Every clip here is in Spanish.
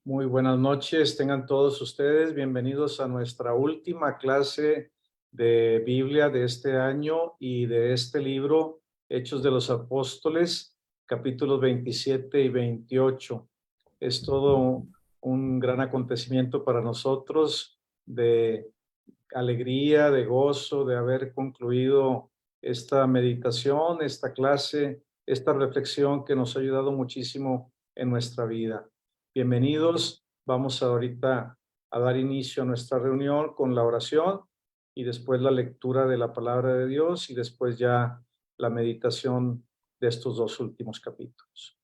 Muy buenas noches, tengan todos ustedes bienvenidos a nuestra última clase de Biblia de este año y de este libro, Hechos de los Apóstoles, capítulos 27 y 28. Es todo un gran acontecimiento para nosotros de alegría, de gozo, de haber concluido esta meditación, esta clase, esta reflexión que nos ha ayudado muchísimo en nuestra vida. Bienvenidos. Vamos ahorita a dar inicio a nuestra reunión con la oración y después la lectura de la palabra de Dios y después ya la meditación de estos dos últimos capítulos.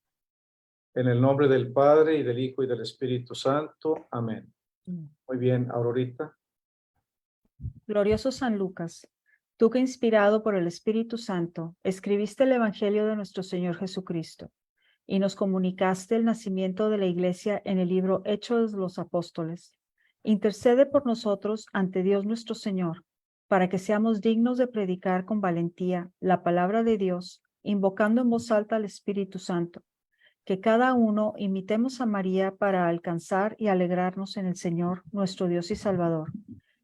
En el nombre del Padre y del Hijo y del Espíritu Santo. Amén. Muy bien, Aurorita. Glorioso San Lucas, tú que inspirado por el Espíritu Santo, escribiste el Evangelio de nuestro Señor Jesucristo y nos comunicaste el nacimiento de la Iglesia en el libro Hechos de los Apóstoles. Intercede por nosotros ante Dios nuestro Señor, para que seamos dignos de predicar con valentía la palabra de Dios, invocando en voz alta al Espíritu Santo. Que cada uno imitemos a María para alcanzar y alegrarnos en el Señor, nuestro Dios y Salvador,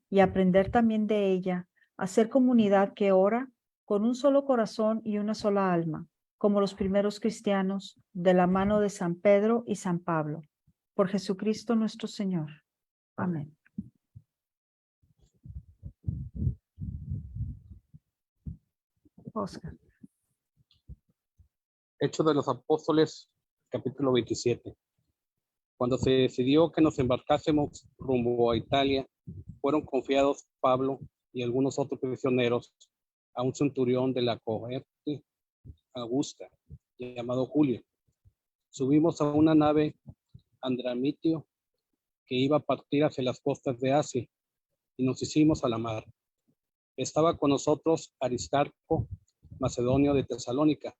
y aprender también de ella a ser comunidad que ora con un solo corazón y una sola alma, como los primeros cristianos, de la mano de San Pedro y San Pablo. Por Jesucristo nuestro Señor. Amén. Oscar. Hechos de los Apóstoles, capítulo 27. Cuando se decidió que nos embarcásemos rumbo a Italia, fueron confiados Pablo y algunos otros prisioneros a un centurión de la cohorte Augusta, llamado Julio. Subimos a una nave Andramitio que iba a partir hacia las costas de Asia y nos hicimos a la mar. Estaba con nosotros Aristarco, macedonio de Tesalónica.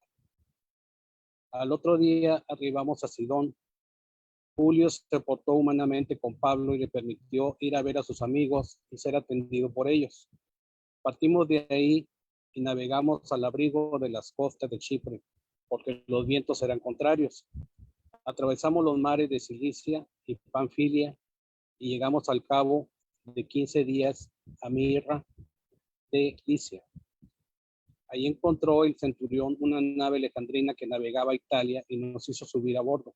Al otro día arribamos a Sidón. Julio se portó humanamente con Pablo y le permitió ir a ver a sus amigos y ser atendido por ellos. Partimos de ahí y navegamos al abrigo de las costas de Chipre, porque los vientos eran contrarios. Atravesamos los mares de Cilicia y Panfilia y llegamos al cabo de 15 días a Mirra de Licia. Ahí encontró el centurión una nave alejandrina que navegaba a Italia y nos hizo subir a bordo.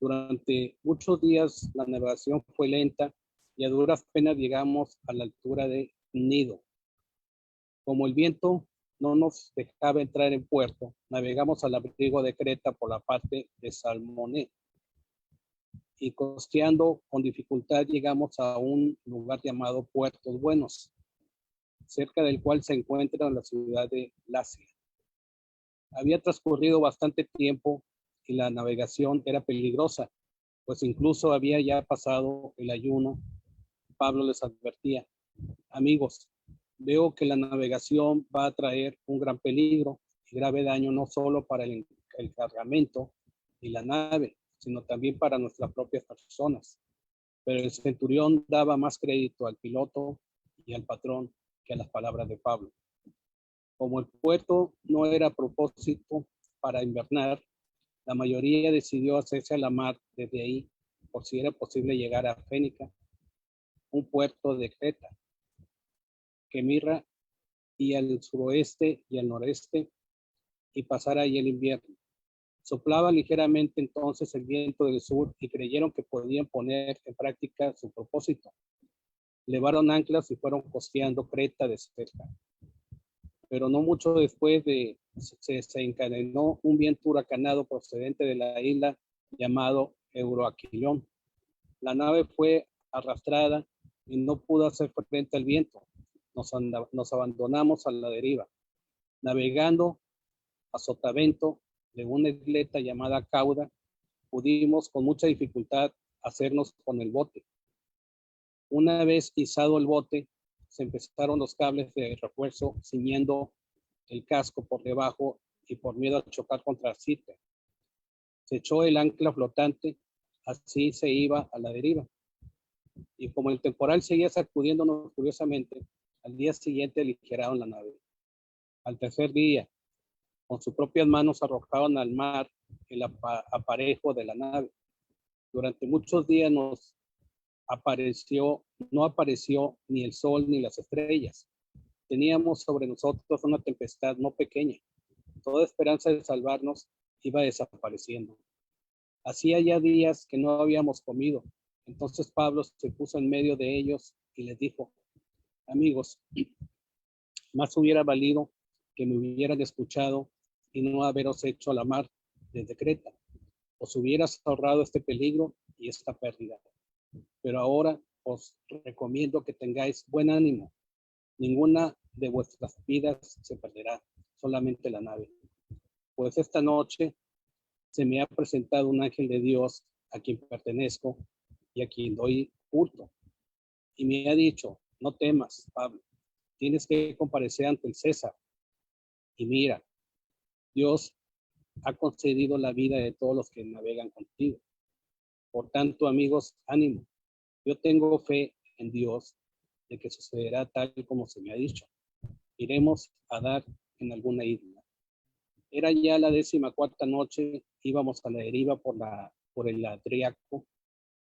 Durante muchos días la navegación fue lenta y a duras penas llegamos a la altura de Nido. Como el viento no nos dejaba entrar en puerto, navegamos al abrigo de Creta por la parte de Salmoné y costeando con dificultad llegamos a un lugar llamado Puertos Buenos, cerca del cual se encuentra la ciudad de Lacia. Había transcurrido bastante tiempo y la navegación era peligrosa, pues incluso había ya pasado el ayuno. Pablo les advertía: amigos, veo que la navegación va a traer un gran peligro y grave daño no solo para el cargamento y la nave, sino también para nuestras propias personas. Pero el centurión daba más crédito al piloto y al patrón que a las palabras de Pablo. Como el puerto no era a propósito para invernar, la mayoría decidió hacerse a la mar desde ahí, por si era posible llegar a Fénica, un puerto de Creta, que Mirra y al suroeste y al noreste, y pasar ahí el invierno. Soplaba ligeramente entonces el viento del sur y creyeron que podían poner en práctica su propósito. Levaron anclas y fueron costeando Creta de cerca. Pero no mucho después se encadenó un viento huracanado procedente de la isla llamado Euroaquilón. La nave fue arrastrada y no pudo hacer frente al viento. Nos abandonamos a la deriva, navegando a sotavento de una isleta llamada Cauda. Pudimos con mucha dificultad hacernos con el bote. Una vez izado el bote, se empezaron los cables de refuerzo ciñendo el casco por debajo y por miedo a chocar contra el sitio. Se echó el ancla flotante, así se iba a la deriva. Y como el temporal seguía sacudiéndonos curiosamente, al día siguiente aligeraron la nave. Al tercer día, con sus propias manos arrojaron al mar el aparejo de la nave. Durante muchos días no apareció ni el sol ni las estrellas. Teníamos sobre nosotros una tempestad no pequeña. Toda esperanza de salvarnos iba desapareciendo. Hacía ya días que no habíamos comido. Entonces Pablo se puso en medio de ellos y les dijo: amigos, más hubiera valido que me hubieran escuchado y no haberos hecho a la mar desde Creta. Os hubieras ahorrado este peligro y esta pérdida. Pero ahora os recomiendo que tengáis buen ánimo. Ninguna de vuestras vidas se perderá, solamente la nave. Pues esta noche se me ha presentado un ángel de Dios a quien pertenezco y a quien doy culto. Y me ha dicho: no temas, Pablo, tienes que comparecer ante el César. Y mira, Dios ha concedido la vida de todos los que navegan contigo. Por tanto, amigos, ánimo. Yo tengo fe en Dios de que sucederá tal como se me ha dicho. Iremos a dar en alguna isla. Era ya la 14ª noche, íbamos a la deriva por el Adriaco,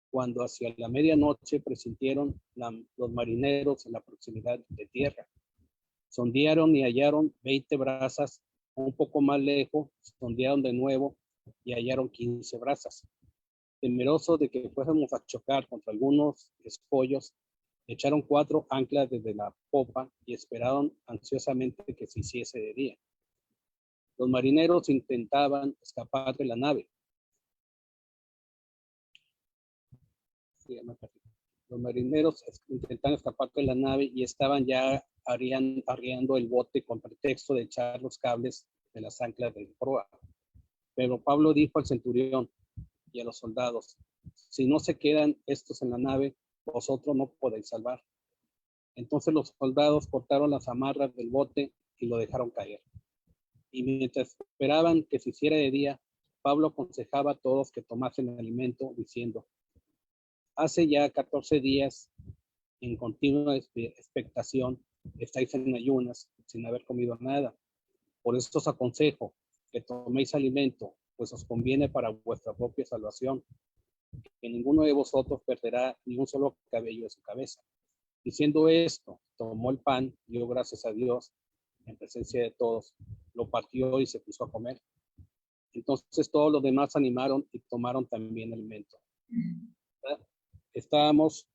cuando hacia la medianoche presintieron los marineros en la proximidad de tierra. Sondearon y hallaron 20 brazas. Un poco más lejos, sondearon de nuevo y hallaron 15 brazas. Temerosos de que fuésemos a chocar contra algunos escollos, echaron 4 anclas desde la popa y esperaron ansiosamente que se hiciese de día. Los marineros intentaban escapar de la nave. Los marineros intentaban escapar de la nave y estaban ya arriando el bote con pretexto de echar los cables de las anclas de proa. Pero Pablo dijo al centurión y a los soldados: si no se quedan estos en la nave, vosotros no podéis salvar. Entonces los soldados cortaron las amarras del bote y lo dejaron caer. Y mientras esperaban que se hiciera de día, Pablo aconsejaba a todos que tomasen alimento, diciendo: hace ya 14 días, en continua expectación, estáis en ayunas, sin haber comido nada. Por esto os aconsejo que toméis alimento, pues os conviene para vuestra propia salvación, que ninguno de vosotros perderá ni un solo cabello de su cabeza. Diciendo esto, tomó el pan, dio gracias a Dios en presencia de todos, lo partió y se puso a comer. Entonces todos los demás animaron y tomaron también alimento. Estábamos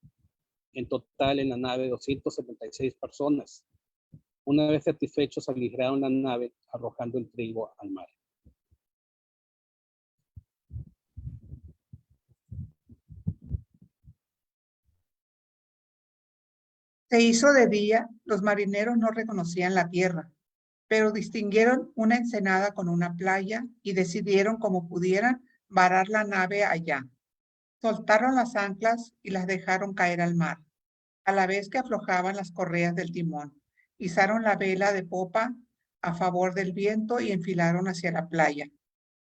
en total en la nave 276 personas. Una vez satisfechos, aligeraron la nave arrojando el trigo al mar. Se hizo de día, los marineros no reconocían la tierra, pero distinguieron una ensenada con una playa y decidieron como pudieran varar la nave allá. Soltaron las anclas y las dejaron caer al mar, a la vez que aflojaban las correas del timón. Izaron la vela de popa a favor del viento y enfilaron hacia la playa.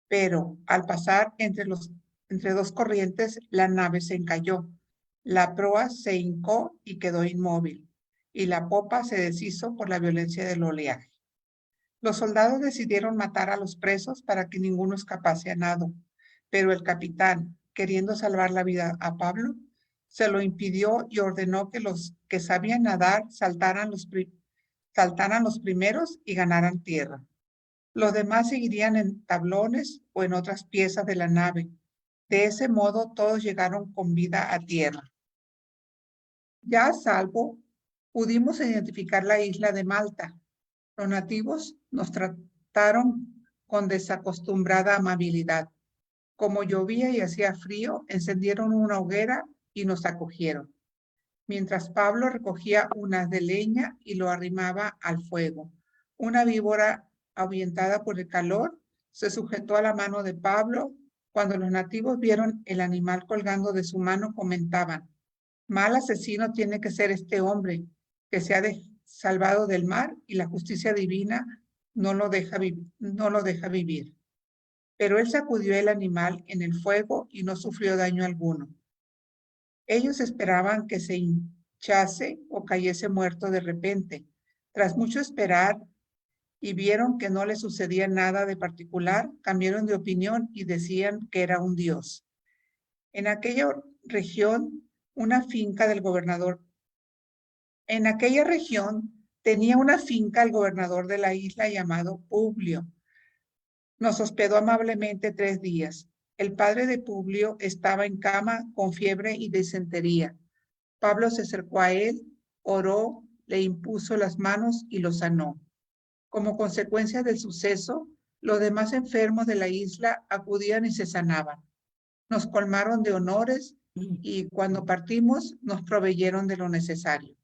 Pero al pasar entre dos corrientes, la nave se encalló. La proa se hincó y quedó inmóvil, y la popa se deshizo por la violencia del oleaje. Los soldados decidieron matar a los presos para que ninguno escapase a nado, pero el capitán, queriendo salvar la vida a Pablo, se lo impidió y ordenó que los que sabían nadar saltaran los primeros y ganaran tierra. Los demás seguirían en tablones o en otras piezas de la nave. De ese modo todos llegaron con vida a tierra. Ya a salvo, pudimos identificar la isla de Malta. Los nativos nos trataron con desacostumbrada amabilidad. Como llovía y hacía frío, encendieron una hoguera y nos acogieron. Mientras Pablo recogía unas de leña y lo arrimaba al fuego. Una víbora, ahuyentada por el calor, se sujetó a la mano de Pablo. Cuando los nativos vieron el animal colgando de su mano, comentaban: mal asesino tiene que ser este hombre, que se ha salvado del mar y la justicia divina no lo deja vivir. Pero él sacudió el animal en el fuego y no sufrió daño alguno. Ellos esperaban que se hinchase o cayese muerto de repente. Tras mucho esperar y vieron que no le sucedía nada de particular, cambiaron de opinión y decían que era un dios. En aquella región, una finca del gobernador. En aquella región tenía una finca el gobernador de la isla llamado Publio. Nos hospedó amablemente 3 días. El padre de Publio estaba en cama con fiebre y disentería. Pablo se acercó a él, oró, le impuso las manos y lo sanó. Como consecuencia del suceso, los demás enfermos de la isla acudían y se sanaban. Nos colmaron de honores y cuando partimos nos proveyeron de lo necesario.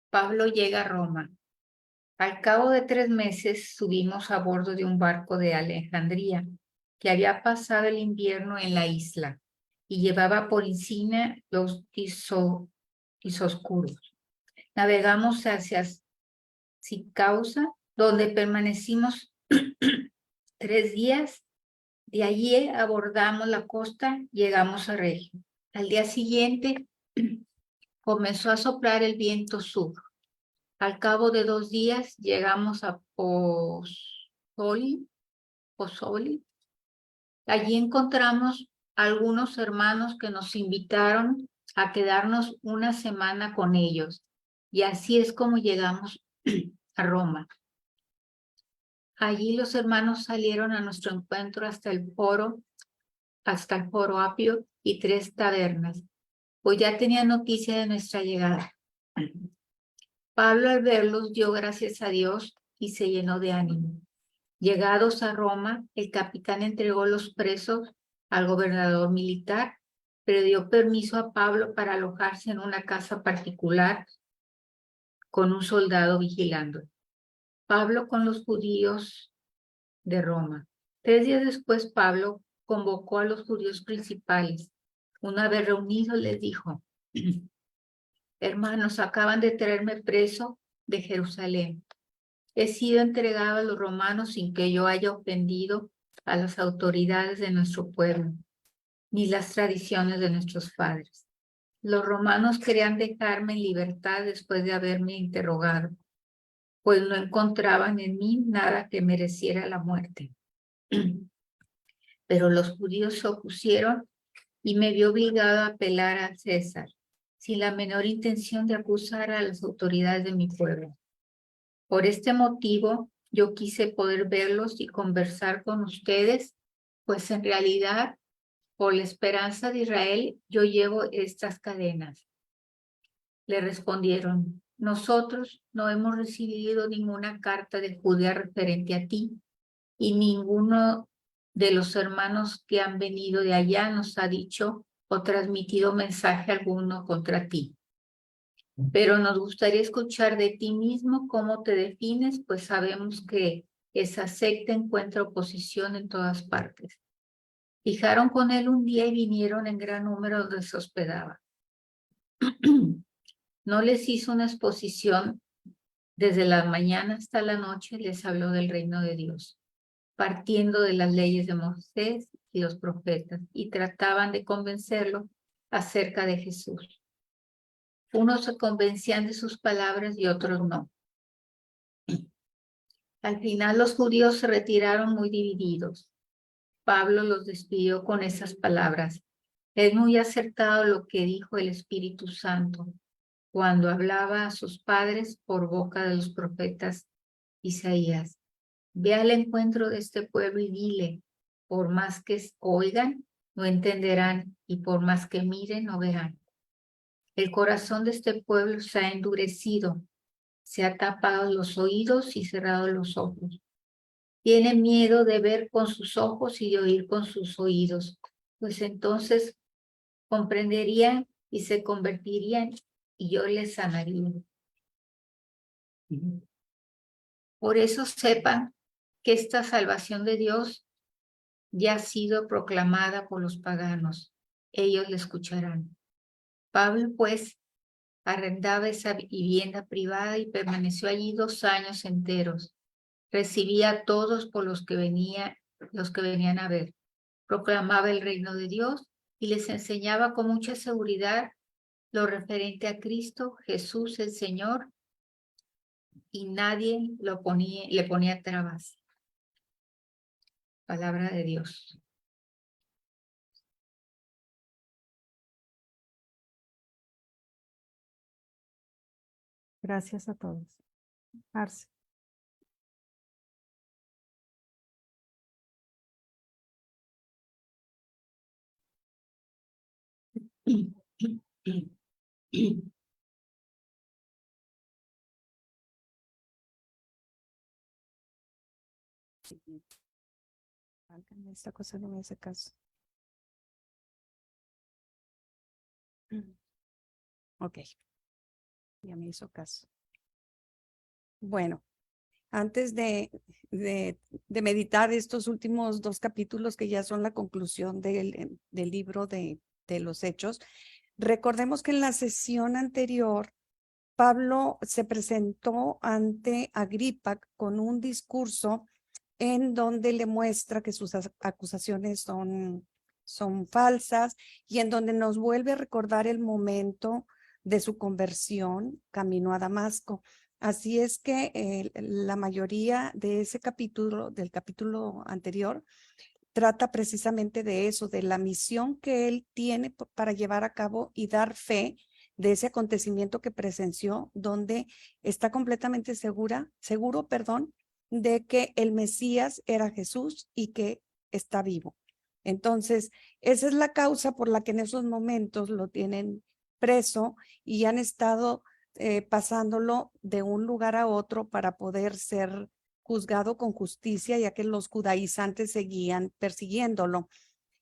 Pablo llega a Roma. Al cabo de 3 meses subimos a bordo de un barco de Alejandría que había pasado el invierno en la isla y llevaba por insignia los Dioscuros. Navegamos hacia Sicausa, donde permanecimos 3 días. De allí abordamos la costa, llegamos a Regio. Al día siguiente comenzó a soplar el viento sur. Al cabo de 2 días llegamos a Pozzoli. Allí encontramos algunos hermanos que nos invitaron a quedarnos una semana con ellos. Y así es como llegamos a Roma. Allí los hermanos salieron a nuestro encuentro hasta el foro Apio y 3 tabernas, pues ya tenía noticia de nuestra llegada. Pablo al verlos dio gracias a Dios y se llenó de ánimo. Llegados a Roma, el capitán entregó los presos al gobernador militar, pero dio permiso a Pablo para alojarse en una casa particular con un soldado vigilando. Pablo con los judíos de Roma. 3 días después, Pablo convocó a los judíos principales. Una vez reunidos, les dijo: hermanos, acaban de traerme preso de Jerusalén. He sido entregado a los romanos sin que yo haya ofendido a las autoridades de nuestro pueblo, ni las tradiciones de nuestros padres. Los romanos querían dejarme en libertad después de haberme interrogado, pues no encontraban en mí nada que mereciera la muerte. Pero los judíos se opusieron y me vi obligado a apelar a César, sin la menor intención de acusar a las autoridades de mi pueblo. Por este motivo, yo quise poder verlos y conversar con ustedes, pues en realidad, por la esperanza de Israel, yo llevo estas cadenas. Le respondieron: nosotros no hemos recibido ninguna carta de Judea referente a ti, y ninguno de los hermanos que han venido de allá nos ha dicho o transmitido mensaje alguno contra ti. Pero nos gustaría escuchar de ti mismo cómo te defines, pues sabemos que esa secta encuentra oposición en todas partes. Fijaron con él un día y vinieron en gran número donde se hospedaba. No les hizo una exposición. Desde la mañana hasta la noche les habló del reino de Dios, partiendo de las leyes de Moisés y los profetas, y trataban de convencerlo acerca de Jesús. Unos se convencían de sus palabras y otros no. Al final los judíos se retiraron muy divididos. Pablo los despidió con esas palabras: es muy acertado lo que dijo el Espíritu Santo cuando hablaba a sus padres por boca de los profetas Isaías. Ve al encuentro de este pueblo y dile: por más que oigan, no entenderán, y por más que miren, no verán. El corazón de este pueblo se ha endurecido, se ha tapado los oídos y cerrado los ojos. Tiene miedo de ver con sus ojos y de oír con sus oídos, pues entonces comprenderían y se convertirían y yo les sanaría. Por eso sepan que esta salvación de Dios ya ha sido proclamada por los paganos. Ellos le escucharán. Pablo, pues, arrendaba esa vivienda privada y permaneció allí 2 años enteros. Recibía a todos por los que venían a ver. Proclamaba el reino de Dios y les enseñaba con mucha seguridad lo referente a Cristo, Jesús el Señor, y nadie le ponía trabas. Palabra de Dios. Gracias a todos. Arce. Esta cosa no me hace caso. Ok, ya me hizo caso. Bueno, antes de meditar estos últimos 2 capítulos que ya son la conclusión del libro de los Hechos, recordemos que en la sesión anterior Pablo se presentó ante Agripa con un discurso en donde le muestra que sus acusaciones son falsas y en donde nos vuelve a recordar el momento de su conversión camino a Damasco. Así es que la mayoría de ese capítulo, del capítulo anterior, trata precisamente de eso, de la misión que él tiene para llevar a cabo y dar fe de ese acontecimiento que presenció, donde está completamente seguro, de que el Mesías era Jesús y que está vivo. Entonces, esa es la causa por la que en esos momentos lo tienen preso y han estado pasándolo de un lugar a otro para poder ser juzgado con justicia, ya que los judaizantes seguían persiguiéndolo.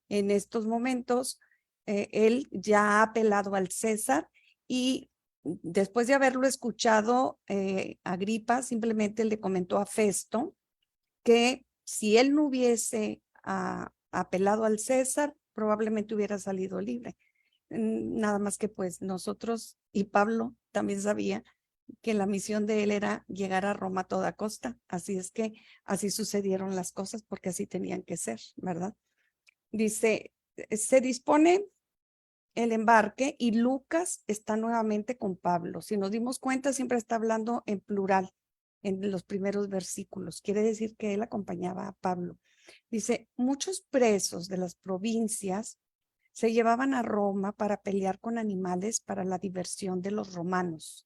En estos momentos, él ya ha apelado al César y después de haberlo escuchado, Agripa simplemente le comentó a Festo que si él no hubiese apelado al César, probablemente hubiera salido libre. Nada más que pues nosotros y Pablo también sabía que la misión de él era llegar a Roma a toda costa. Así es que así sucedieron las cosas porque así tenían que ser, ¿verdad? Dice, se dispone el embarque y Lucas está nuevamente con Pablo. Si nos dimos cuenta, siempre está hablando en plural en los primeros versículos. Quiere decir que él acompañaba a Pablo. Dice, muchos presos de las provincias se llevaban a Roma para pelear con animales para la diversión de los romanos.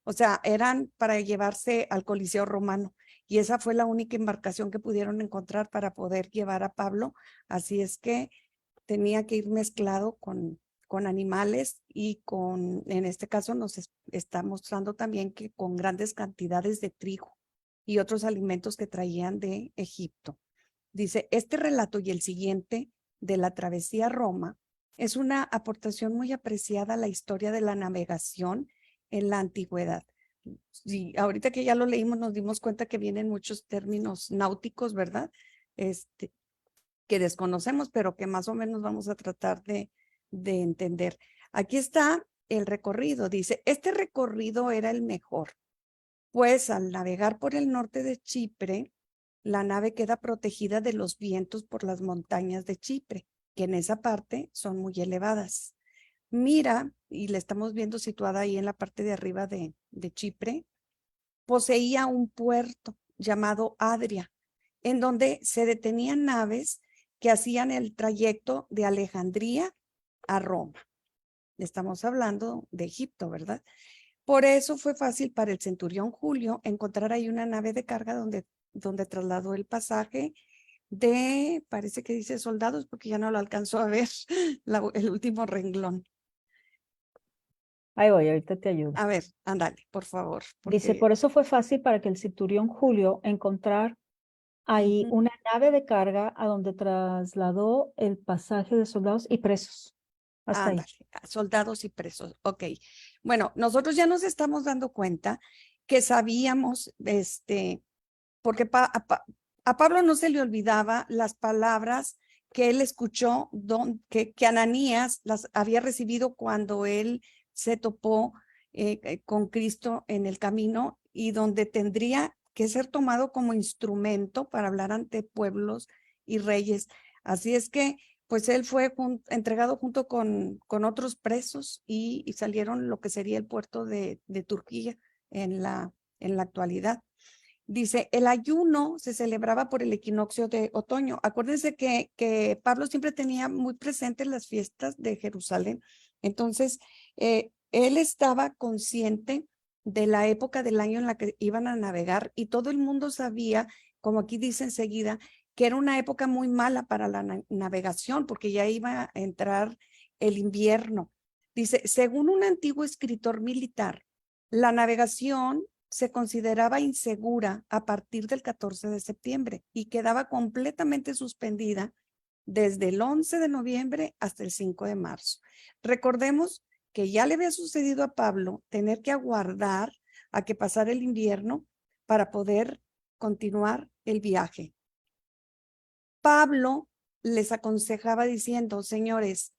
O sea, eran para llevarse al Coliseo Romano. Y esa fue la única embarcación que pudieron encontrar para poder llevar a Pablo. Así es que tenía que ir mezclado con animales y en este caso nos está mostrando también que con grandes cantidades de trigo y otros alimentos que traían de Egipto. Dice, este relato y el siguiente de la travesía a Roma es una aportación muy apreciada a la historia de la navegación en la antigüedad. Sí, ahorita que ya lo leímos nos dimos cuenta que vienen muchos términos náuticos, ¿verdad? Que desconocemos, pero que más o menos vamos a tratar de entender. Aquí está el recorrido. Dice, este recorrido era el mejor, pues al navegar por el norte de Chipre, la nave queda protegida de los vientos por las montañas de Chipre, que en esa parte son muy elevadas. Mira, y la estamos viendo situada ahí en la parte de arriba de Chipre, poseía un puerto llamado Adria, en donde se detenían naves que hacían el trayecto de Alejandría a Roma. Estamos hablando de Egipto, ¿verdad? Por eso fue fácil para el centurión Julio encontrar ahí una nave de carga donde trasladó el pasaje de, parece que dice soldados, porque ya no lo alcanzó a ver el último renglón. Ahí voy, ahorita te ayudo. A ver, ándale, por favor. Dice, por eso fue fácil para que el centurión Julio encontrar ahí una nave de carga a donde trasladó el pasaje de soldados y presos. Hasta ahí. Soldados y presos. Ok. Bueno, nosotros ya nos estamos dando cuenta que sabíamos, porque a Pablo no se le olvidaba las palabras que él escuchó, que Ananías las había recibido cuando él se topó con Cristo en el camino y donde tendría que ser tomado como instrumento para hablar ante pueblos y reyes. Así es que pues él fue entregado junto con otros presos y salieron lo que sería el puerto de Turquía en la actualidad. Dice, el ayuno se celebraba por el equinoccio de otoño. Acuérdense que Pablo siempre tenía muy presentes las fiestas de Jerusalén. Entonces, él estaba consciente de la época del año en la que iban a navegar y todo el mundo sabía, como aquí dice enseguida, que era una época muy mala para la navegación porque ya iba a entrar el invierno. Dice, según un antiguo escritor militar, la navegación se consideraba insegura a partir del 14 de septiembre y quedaba completamente suspendida desde el 11 de noviembre hasta el 5 de marzo. Recordemos que ya le había sucedido a Pablo tener que aguardar a que pasara el invierno para poder continuar el viaje. Pablo les aconsejaba diciendo, señores,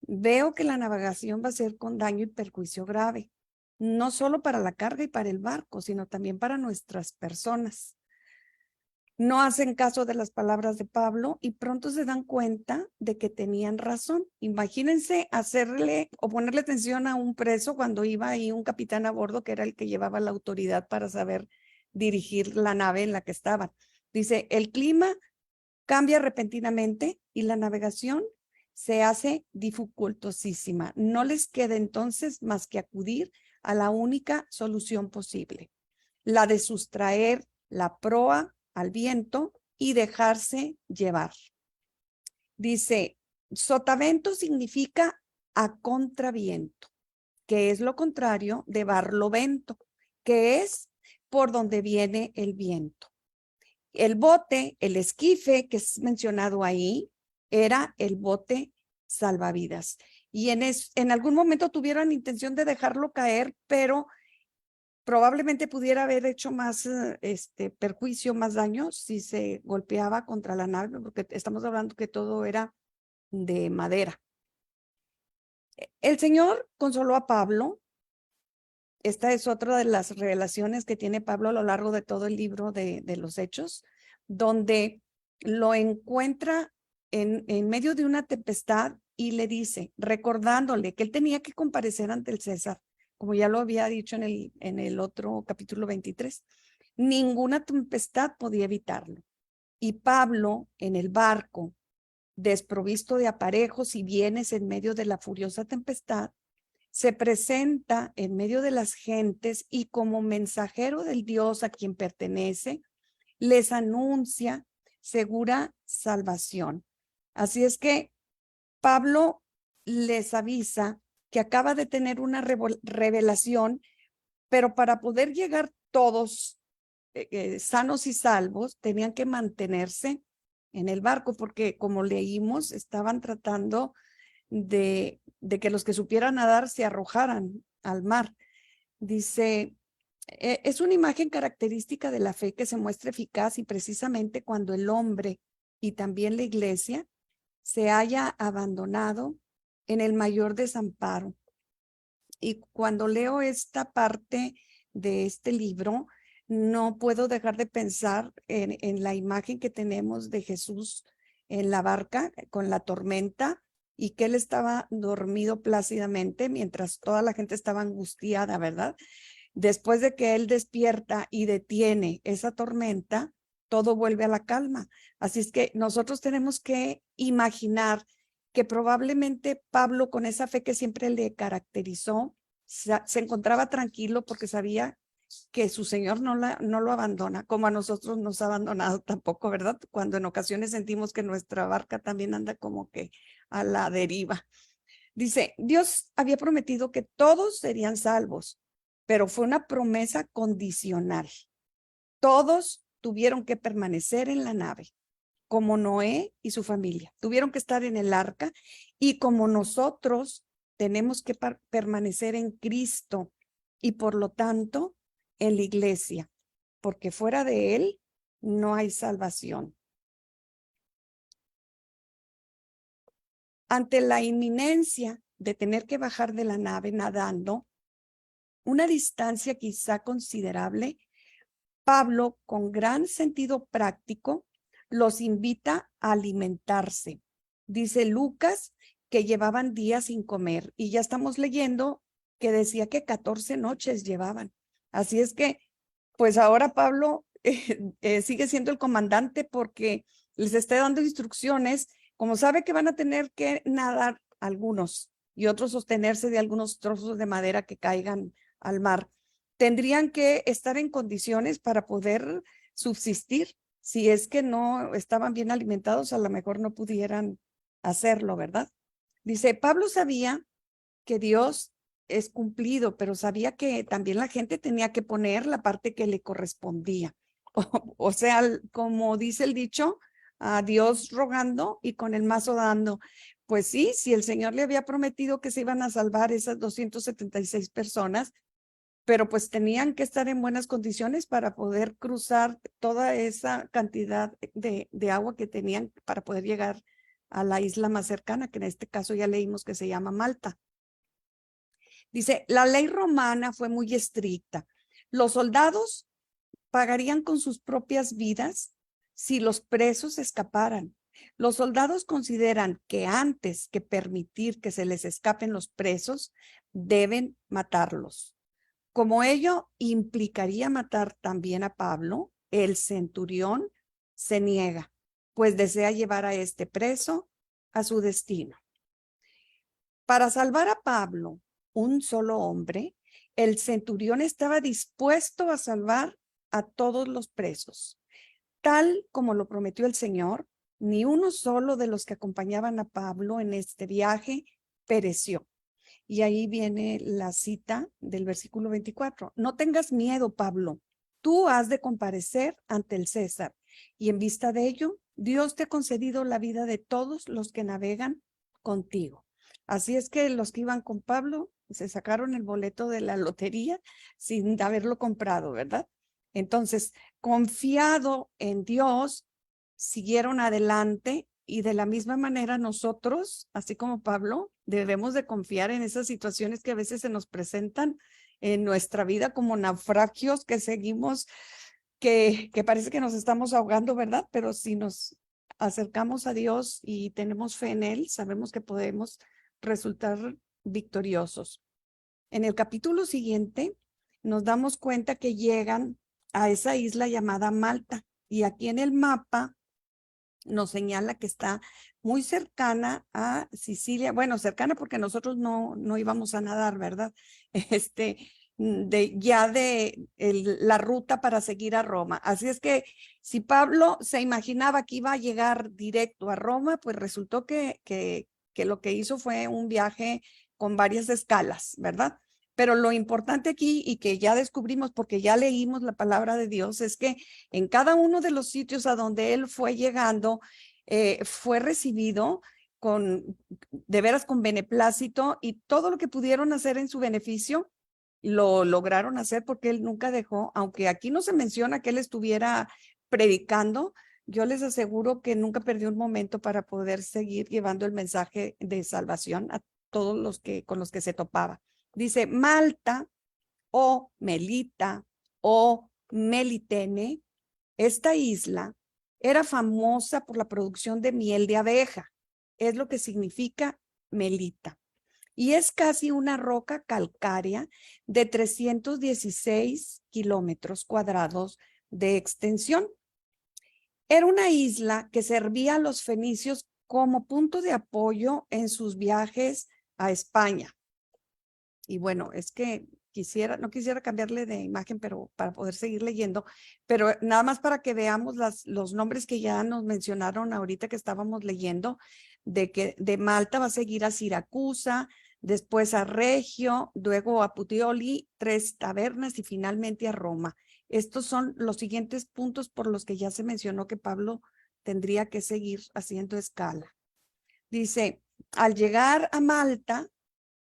veo que la navegación va a ser con daño y perjuicio grave, no solo para la carga y para el barco, sino también para nuestras personas. No hacen caso de las palabras de Pablo y pronto se dan cuenta de que tenían razón. Imagínense hacerle o ponerle atención a un preso cuando iba ahí un capitán a bordo que era el que llevaba la autoridad para saber dirigir la nave en la que estaban. Dice, el clima cambia repentinamente y la navegación se hace dificultosísima. No les queda entonces más que acudir a la única solución posible, la de sustraer la proa al viento y dejarse llevar. Dice, sotavento significa a contraviento, que es lo contrario de barlovento, que es por donde viene el viento. El bote, el esquife que es mencionado ahí, era el bote salvavidas. Y en algún momento tuvieron intención de dejarlo caer, pero probablemente pudiera haber hecho más perjuicio, más daño si se golpeaba contra la nave, porque estamos hablando que todo era de madera. El Señor consoló a Pablo. Esta es otra de las revelaciones que tiene Pablo a lo largo de todo el libro de los Hechos, donde lo encuentra en medio de una tempestad y le dice, recordándole que él tenía que comparecer ante el César, como ya lo había dicho en el otro capítulo 23. Ninguna tempestad podía evitarlo. Y Pablo en el barco, desprovisto de aparejos y bienes en medio de la furiosa tempestad, se presenta en medio de las gentes y como mensajero del Dios a quien pertenece, les anuncia segura salvación. Así es que Pablo les avisa que acaba de tener una revelación, pero para poder llegar todos sanos y salvos, tenían que mantenerse en el barco, porque como leímos, estaban tratando de que los que supieran nadar se arrojaran al mar. Dice, es una imagen característica de la fe que se muestra eficaz y precisamente cuando el hombre y también la iglesia se haya abandonado en el mayor desamparo. Y cuando leo esta parte de este libro, no puedo dejar de pensar en la imagen que tenemos de Jesús en la barca con la tormenta y que él estaba dormido plácidamente mientras toda la gente estaba angustiada, ¿verdad? Después de que él despierta y detiene esa tormenta, todo vuelve a la calma. Así es que nosotros tenemos que imaginar que probablemente Pablo, con esa fe que siempre le caracterizó, se encontraba tranquilo porque sabía que su Señor no lo abandona, como a nosotros nos ha abandonado tampoco, ¿verdad? Cuando en ocasiones sentimos que nuestra barca también anda como que a la deriva. Dice, Dios había prometido que todos serían salvos, pero fue una promesa condicional. Todos tuvieron que permanecer en la nave, como Noé y su familia. Tuvieron que estar en el arca y como nosotros tenemos que permanecer en Cristo y por lo tanto en la iglesia, porque fuera de él no hay salvación. Ante la inminencia de tener que bajar de la nave nadando, una distancia quizá considerable, Pablo, con gran sentido práctico, los invita a alimentarse. Dice Lucas que llevaban días sin comer y ya estamos leyendo que decía que 14 noches llevaban. Así es que, pues ahora Pablo sigue siendo el comandante porque les está dando instrucciones, como sabe que van a tener que nadar algunos y otros sostenerse de algunos trozos de madera que caigan al mar. tendrían que estar en condiciones para poder subsistir. Si es que no estaban bien alimentados, a lo mejor no pudieran hacerlo, ¿verdad? Dice, Pablo sabía que Dios es cumplido, pero sabía que también la gente tenía que poner la parte que le correspondía. O sea, como dice el dicho, a Dios rogando y con el mazo dando. Pues sí, si el Señor le había prometido que se iban a salvar esas 276 personas, pero pues tenían que estar en buenas condiciones para poder cruzar toda esa cantidad de agua que tenían para poder llegar a la isla más cercana, que en este caso ya leímos que se llama Malta. Dice, la ley romana fue muy estricta. Los soldados pagarían con sus propias vidas si los presos escaparan. Los soldados consideran que antes que permitir que se les escapen los presos, deben matarlos. Como ello implicaría matar también a Pablo, el centurión se niega, pues desea llevar a este preso a su destino. Para salvar a Pablo, un solo hombre, el centurión estaba dispuesto a salvar a todos los presos. Tal como lo prometió el Señor, ni uno solo de los que acompañaban a Pablo en este viaje pereció. Y ahí viene la cita del versículo 24. No tengas miedo, Pablo. Tú has de comparecer ante el César. Y en vista de ello, Dios te ha concedido la vida de todos los que navegan contigo. Así es que los que iban con Pablo se sacaron el boleto de la lotería sin haberlo comprado, ¿verdad? Entonces, confiado en Dios, siguieron adelante. Y de la misma manera nosotros, así como Pablo, debemos de confiar en esas situaciones que a veces se nos presentan en nuestra vida como naufragios que seguimos, que parece que nos estamos ahogando, ¿verdad? Pero si nos acercamos a Dios y tenemos fe en Él, sabemos que podemos resultar victoriosos. En el capítulo siguiente nos damos cuenta que llegan a esa isla llamada Malta y aquí en el mapa nos señala que está muy cercana a Sicilia, bueno, cercana porque nosotros no íbamos a nadar, ¿verdad? La ruta para seguir a Roma. Así es que si Pablo se imaginaba que iba a llegar directo a Roma, pues resultó que lo que hizo fue un viaje con varias escalas, ¿verdad? Pero lo importante aquí y que ya descubrimos porque ya leímos la palabra de Dios es que en cada uno de los sitios a donde él fue llegando, fue recibido de veras con beneplácito y todo lo que pudieron hacer en su beneficio lo lograron hacer porque él nunca dejó, aunque aquí no se menciona que él estuviera predicando, yo les aseguro que nunca perdió un momento para poder seguir llevando el mensaje de salvación a todos los con los que se topaba. Dice Malta o Melita o Melitene, esta isla era famosa por la producción de miel de abeja, es lo que significa Melita. Y es casi una roca calcárea de 316 kilómetros cuadrados de extensión. Era una isla que servía a los fenicios como punto de apoyo en sus viajes a España. Y bueno, es que no quisiera cambiarle de imagen, pero para poder seguir leyendo, pero nada más para que veamos los nombres que ya nos mencionaron ahorita que estábamos leyendo, de que de Malta va a seguir a Siracusa, después a Regio, luego a Puteoli, 3 tabernas y finalmente a Roma. Estos son los siguientes puntos por los que ya se mencionó que Pablo tendría que seguir haciendo escala. Dice, al llegar a Malta,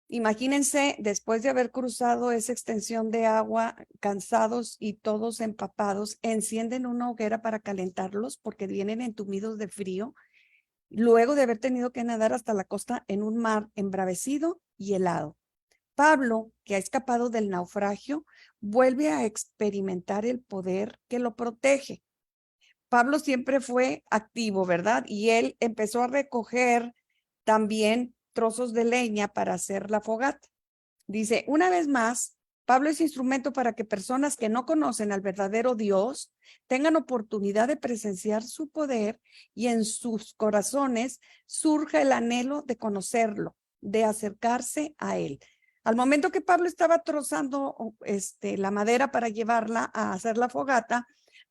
imagínense, después de haber cruzado esa extensión de agua, cansados y todos empapados, encienden una hoguera para calentarlos porque vienen entumidos de frío, luego de haber tenido que nadar hasta la costa en un mar embravecido y helado. Pablo, que ha escapado del naufragio, vuelve a experimentar el poder que lo protege. Pablo siempre fue activo, ¿verdad? Y él empezó a recoger también trozos de leña para hacer la fogata. Dice, una vez más, Pablo es instrumento para que personas que no conocen al verdadero Dios tengan oportunidad de presenciar su poder y en sus corazones surja el anhelo de conocerlo, de acercarse a él. Al momento que Pablo estaba trozando la madera para llevarla a hacer la fogata,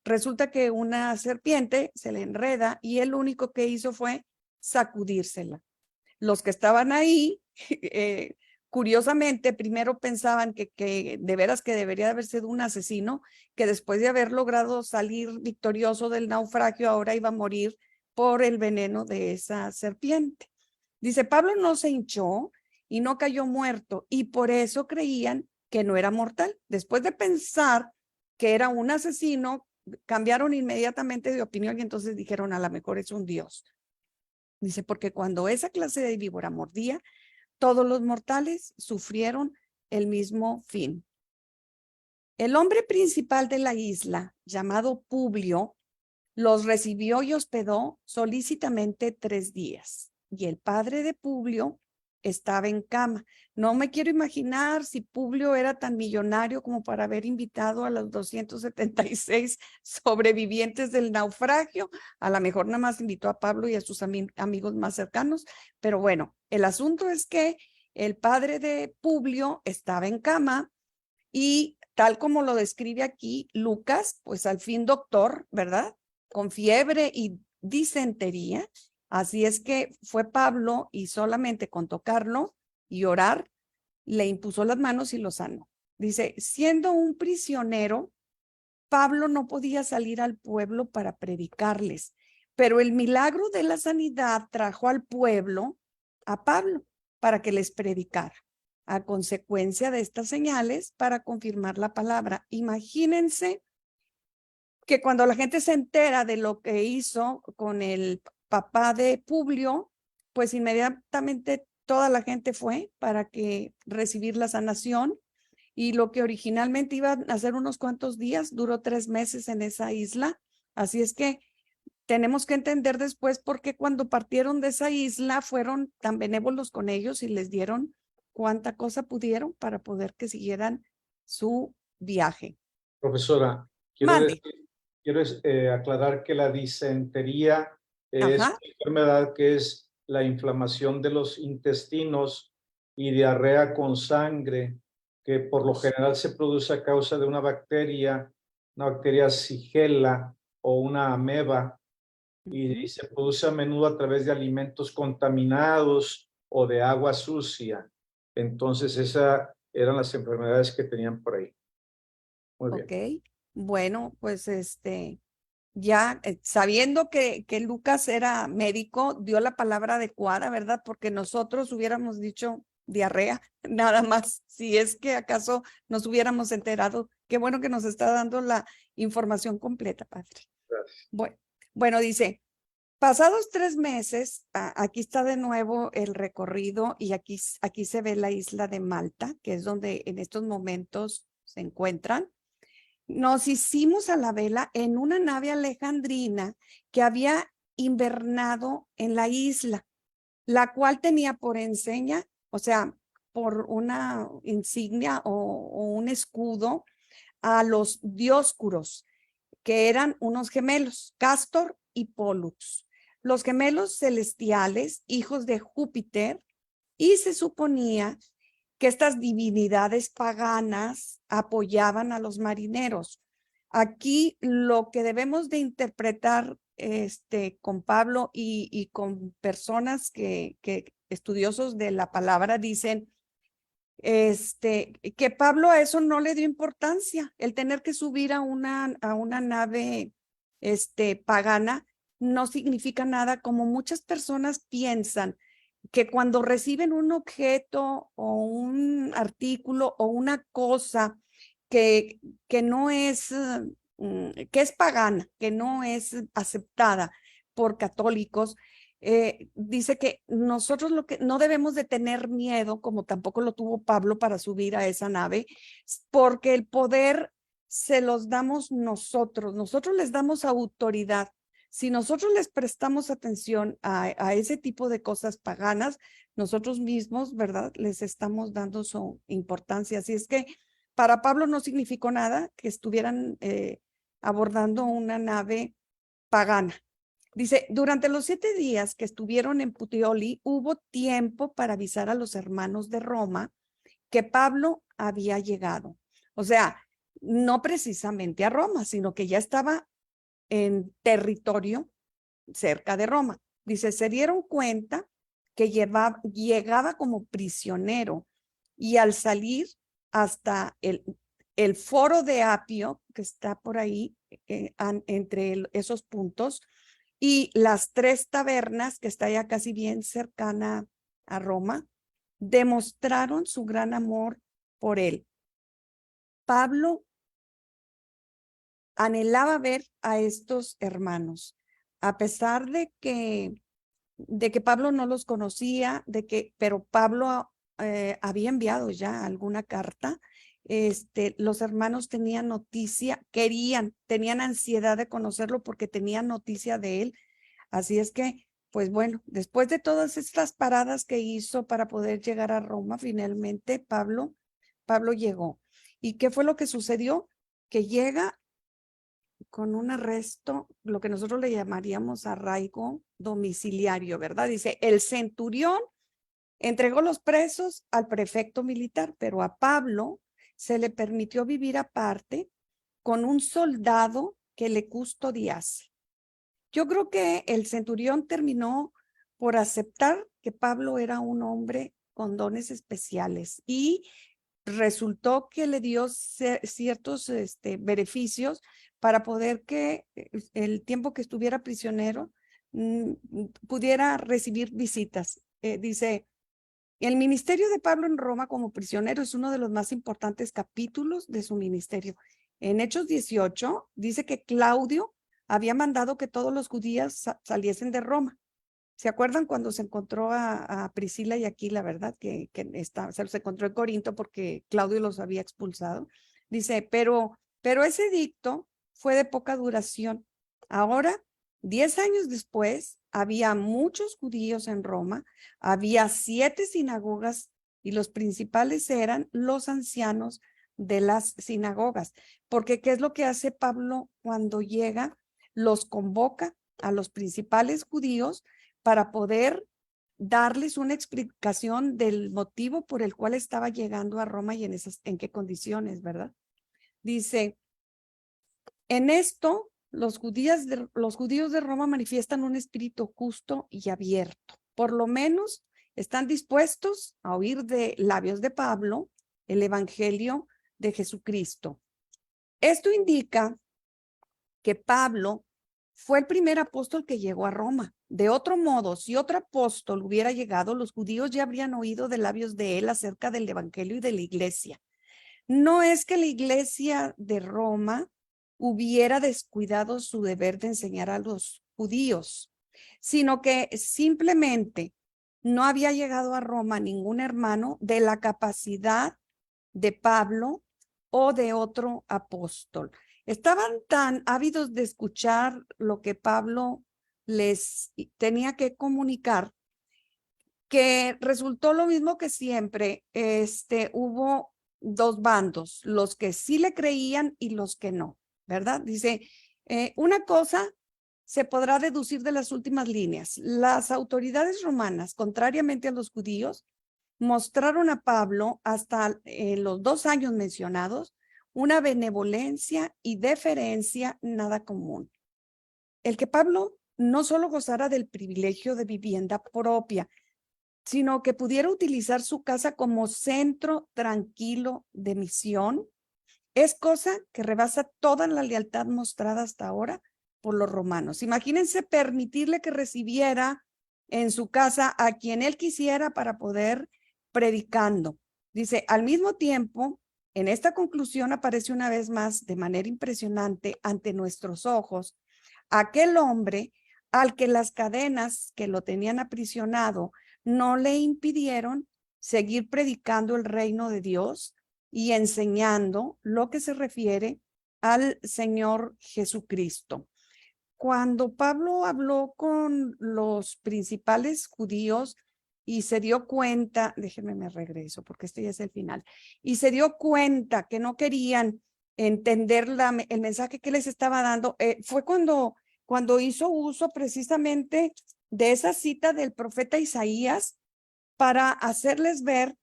resulta que una serpiente se le enreda y él lo único que hizo fue sacudírsela. Los que estaban ahí, curiosamente, primero pensaban que de veras que debería haber sido un asesino, que después de haber logrado salir victorioso del naufragio, ahora iba a morir por el veneno de esa serpiente. Dice, Pablo no se hinchó y no cayó muerto, y por eso creían que no era mortal. Después de pensar que era un asesino, cambiaron inmediatamente de opinión y entonces dijeron, a lo mejor es un dios. Dice, porque cuando esa clase de víbora mordía, todos los mortales sufrieron el mismo fin. El hombre principal de la isla, llamado Publio, los recibió y hospedó solícitamente 3 días. Y el padre de Publio estaba en cama. No me quiero imaginar si Publio era tan millonario como para haber invitado a los 276 sobrevivientes del naufragio. A lo mejor nada más invitó a Pablo y a sus amigos más cercanos. Pero bueno, el asunto es que el padre de Publio estaba en cama y tal como lo describe aquí Lucas, pues al fin doctor, ¿verdad? Con fiebre y disentería. Así es que fue Pablo y solamente con tocarlo y orar, le impuso las manos y lo sanó. Dice, siendo un prisionero, Pablo no podía salir al pueblo para predicarles, pero el milagro de la sanidad trajo al pueblo a Pablo para que les predicara. A consecuencia de estas señales, para confirmar la palabra. Imagínense que cuando la gente se entera de lo que hizo con el papá de Publio, pues inmediatamente toda la gente fue para recibir la sanación, y lo que originalmente iba a ser unos cuantos días, duró 3 meses en esa isla. Así es que tenemos que entender después por qué cuando partieron de esa isla fueron tan benévolos con ellos y les dieron cuánta cosa pudieron para poder que siguieran su viaje. Profesora, Mande. quiero aclarar que la disentería es Ajá. una enfermedad que es la inflamación de los intestinos y diarrea con sangre, que por lo general se produce a causa de una bacteria Shigella o una ameba, y se produce a menudo a través de alimentos contaminados o de agua sucia. Entonces, esas eran las enfermedades que tenían por ahí. Muy bien. Ok, bueno, pues ya sabiendo que Lucas era médico, dio la palabra adecuada, ¿verdad? Porque nosotros hubiéramos dicho diarrea, nada más, si es que acaso nos hubiéramos enterado. Qué bueno que nos está dando la información completa, padre. Gracias. Bueno, dice, pasados 3 meses, aquí está de nuevo el recorrido y aquí se ve la isla de Malta, que es donde en estos momentos se encuentran. Nos hicimos a la vela en una nave alejandrina que había invernado en la isla, la cual tenía por enseña, o sea, por una insignia o un escudo, a los Dioscuros, que eran unos gemelos, Castor y Pólux, los gemelos celestiales, hijos de Júpiter, y se suponía que estas divinidades paganas apoyaban a los marineros. Aquí lo que debemos de interpretar con Pablo y con personas que estudiosos de la palabra dicen que Pablo a eso no le dio importancia. El tener que subir a una nave pagana no significa nada, como muchas personas piensan que cuando reciben un objeto o un artículo o una cosa que no es, que es pagana, que no es aceptada por católicos, dice que nosotros lo que no debemos de tener miedo, como tampoco lo tuvo Pablo para subir a esa nave, porque el poder se los damos nosotros les damos autoridad. Si nosotros les prestamos atención a ese tipo de cosas paganas, nosotros mismos, ¿verdad? Les estamos dando su importancia. Así es que para Pablo no significó nada que estuvieran abordando una nave pagana. Dice, durante los 7 días que estuvieron en Puteoli, hubo tiempo para avisar a los hermanos de Roma que Pablo había llegado. O sea, no precisamente a Roma, sino que ya estaba en territorio cerca de Roma. Dice, se dieron cuenta que llegaba como prisionero y al salir hasta el foro de Apio, que está por ahí entre esos puntos, y las 3 tabernas, que está ya casi bien cercana a Roma, demostraron su gran amor por él. Pablo anhelaba ver a estos hermanos, a pesar de que Pablo no los conocía, pero Pablo había enviado ya alguna carta. Los hermanos tenían noticia, tenían ansiedad de conocerlo porque tenían noticia de él. Así es que, pues bueno, después de todas estas paradas que hizo para poder llegar a Roma, finalmente Pablo llegó. ¿Y qué fue lo que sucedió? Que llega con un arresto, lo que nosotros le llamaríamos arraigo domiciliario, ¿verdad? Dice, el centurión entregó los presos al prefecto militar, pero a Pablo se le permitió vivir aparte con un soldado que le custodiase. Yo creo que el centurión terminó por aceptar que Pablo era un hombre con dones especiales y resultó que le dio ciertos beneficios para poder que el tiempo que estuviera prisionero pudiera recibir visitas. Dice, el ministerio de Pablo en Roma como prisionero es uno de los más importantes capítulos de su ministerio. En Hechos 18 dice que Claudio había mandado que todos los judíos saliesen de Roma. ¿Se acuerdan cuando se encontró a Priscila y Aquila, verdad? Se encontró en Corinto porque Claudio los había expulsado. Dice, pero ese edicto fue de poca duración. Ahora, 10 años después, había muchos judíos en Roma, había 7 sinagogas y los principales eran los ancianos de las sinagogas. Porque ¿qué es lo que hace Pablo cuando llega? Los convoca a los principales judíos para poder darles una explicación del motivo por el cual estaba llegando a Roma y en qué condiciones, ¿verdad? Dice, en esto los judíos de Roma manifiestan un espíritu justo y abierto. Por lo menos están dispuestos a oír de labios de Pablo el evangelio de Jesucristo. Esto indica que Pablo fue el primer apóstol que llegó a Roma. De otro modo, si otro apóstol hubiera llegado, los judíos ya habrían oído de labios de él acerca del evangelio y de la iglesia. No es que la iglesia de Roma hubiera descuidado su deber de enseñar a los judíos, sino que simplemente no había llegado a Roma ningún hermano de la capacidad de Pablo o de otro apóstol. Estaban tan ávidos de escuchar lo que Pablo les tenía que comunicar que resultó lo mismo que siempre. Hubo 2 bandos, los que sí le creían y los que no, ¿verdad? Dice, una cosa se podrá deducir de las últimas líneas. Las autoridades romanas, contrariamente a los judíos, mostraron a Pablo hasta los 2 años mencionados una benevolencia y deferencia nada común. El que Pablo no solo gozara del privilegio de vivienda propia, sino que pudiera utilizar su casa como centro tranquilo de misión, es cosa que rebasa toda la lealtad mostrada hasta ahora por los romanos. Imagínense permitirle que recibiera en su casa a quien él quisiera para poder predicando. Dice, al mismo tiempo, en esta conclusión aparece una vez más de manera impresionante ante nuestros ojos aquel hombre al que las cadenas que lo tenían aprisionado no le impidieron seguir predicando el reino de Dios y enseñando lo que se refiere al Señor Jesucristo. Cuando Pablo habló con los principales judíos y se dio cuenta, déjenme me regreso porque este ya es el final, y se dio cuenta que no querían entender el mensaje que les estaba dando, fue cuando hizo uso precisamente de esa cita del profeta Isaías para hacerles ver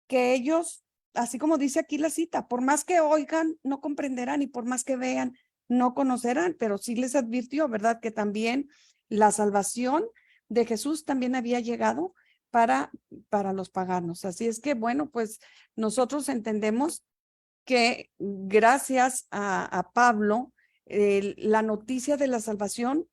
que ellos así como dice aquí la cita, por más que oigan, no comprenderán, y por más que vean, no conocerán, pero sí les advirtió, ¿verdad? Que también la salvación de Jesús también había llegado para los paganos. Así es que, bueno, pues nosotros entendemos que gracias a Pablo, la noticia de la salvación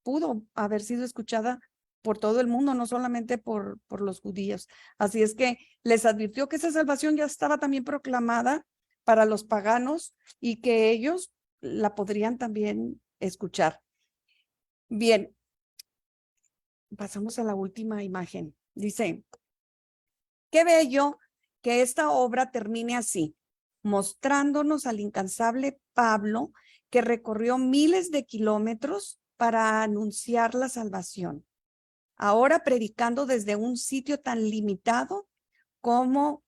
pudo haber sido escuchada por todo el mundo, no solamente por los judíos. Así es que les advirtió que esa salvación ya estaba también proclamada para los paganos y que ellos la podrían también escuchar. Bien, pasamos a la última imagen. Dice, qué bello que esta obra termine así, mostrándonos al incansable Pablo que recorrió miles de kilómetros para anunciar la salvación. Ahora predicando desde un sitio tan limitado como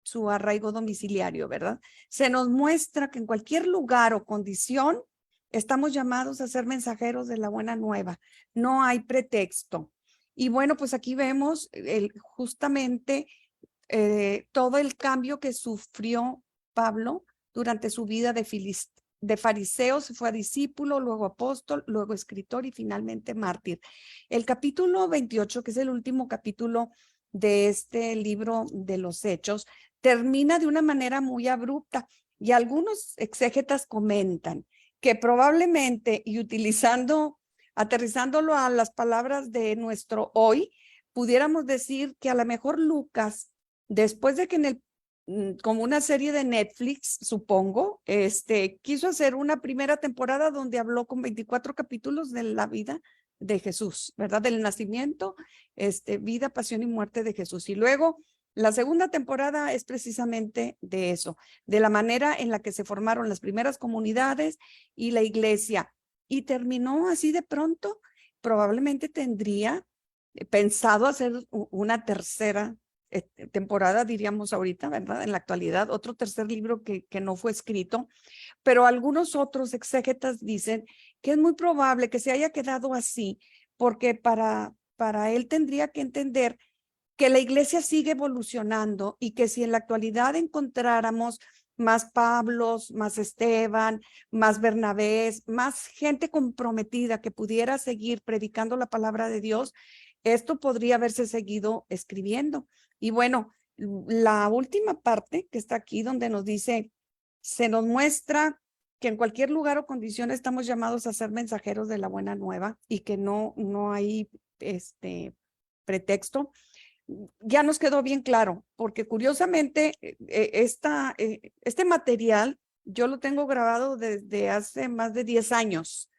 su arraigo domiciliario, ¿verdad? Se nos muestra que en cualquier lugar o condición estamos llamados a ser mensajeros de la buena nueva. No hay pretexto. Y bueno, pues aquí vemos justamente todo el cambio que sufrió Pablo durante su vida de fariseo, se fue a discípulo, luego apóstol, luego escritor y finalmente mártir. El capítulo 28, que es el último capítulo de este libro de los Hechos, termina de una manera muy abrupta y algunos exégetas comentan que probablemente, y aterrizándolo a las palabras de nuestro hoy, pudiéramos decir que a lo mejor Lucas, después de que como una serie de Netflix, supongo, quiso hacer una primera temporada donde habló con 24 capítulos de la vida de Jesús, ¿verdad? Del nacimiento, vida, pasión y muerte de Jesús. Y luego la segunda temporada es precisamente de eso, de la manera en la que se formaron las primeras comunidades y la iglesia. Y terminó así de pronto. Probablemente tendría pensado hacer una tercera temporada, diríamos ahorita, ¿verdad? En la actualidad, otro tercer libro que no fue escrito, pero algunos otros exégetas dicen que es muy probable que se haya quedado así, porque para él tendría que entender que la iglesia sigue evolucionando y que si en la actualidad encontráramos más Pablos, más Esteban, más Bernabés, más gente comprometida que pudiera seguir predicando la palabra de Dios, esto podría haberse seguido escribiendo. Y bueno, la última parte que está aquí donde nos dice, se nos muestra que en cualquier lugar o condición estamos llamados a ser mensajeros de la buena nueva y que no hay pretexto. Ya nos quedó bien claro, porque curiosamente este material yo lo tengo grabado desde hace más de 10 años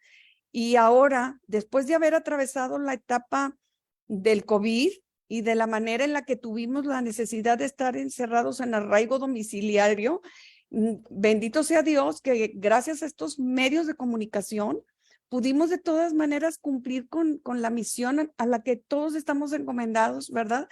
y ahora, después de haber atravesado la etapa del COVID y de la manera en la que tuvimos la necesidad de estar encerrados en arraigo domiciliario, bendito sea Dios que gracias a estos medios de comunicación pudimos de todas maneras cumplir con la misión a la que todos estamos encomendados, ¿verdad?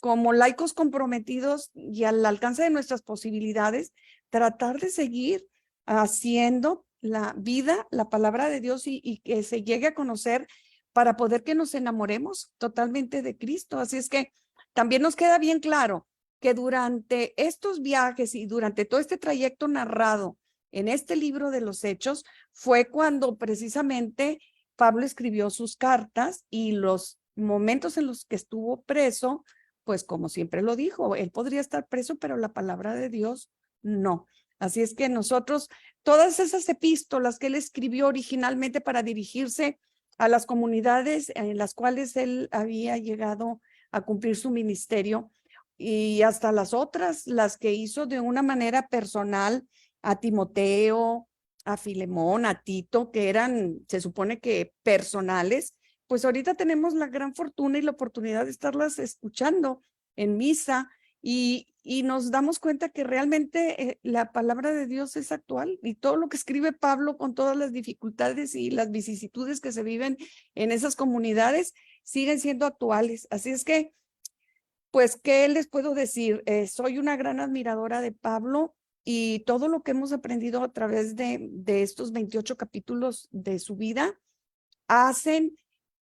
Como laicos comprometidos y al alcance de nuestras posibilidades, tratar de seguir haciendo la vida, la palabra de Dios y que se llegue a conocer para poder que nos enamoremos totalmente de Cristo. Así es que también nos queda bien claro que durante estos viajes y durante todo este trayecto narrado en este libro de los Hechos, fue cuando precisamente Pablo escribió sus cartas y los momentos en los que estuvo preso, pues como siempre lo dijo, él podría estar preso, pero la palabra de Dios no. Así es que nosotros, todas esas epístolas que él escribió originalmente para dirigirse a las comunidades en las cuales él había llegado a cumplir su ministerio, y hasta las otras, las que hizo de una manera personal a Timoteo, a Filemón, a Tito, que eran, se supone que personales, pues ahorita tenemos la gran fortuna y la oportunidad de estarlas escuchando en misa y nos damos cuenta que realmente la palabra de Dios es actual y todo lo que escribe Pablo con todas las dificultades y las vicisitudes que se viven en esas comunidades siguen siendo actuales. Así es que, pues, ¿qué les puedo decir? Soy una gran admiradora de Pablo y todo lo que hemos aprendido a través de estos 28 capítulos de su vida hacen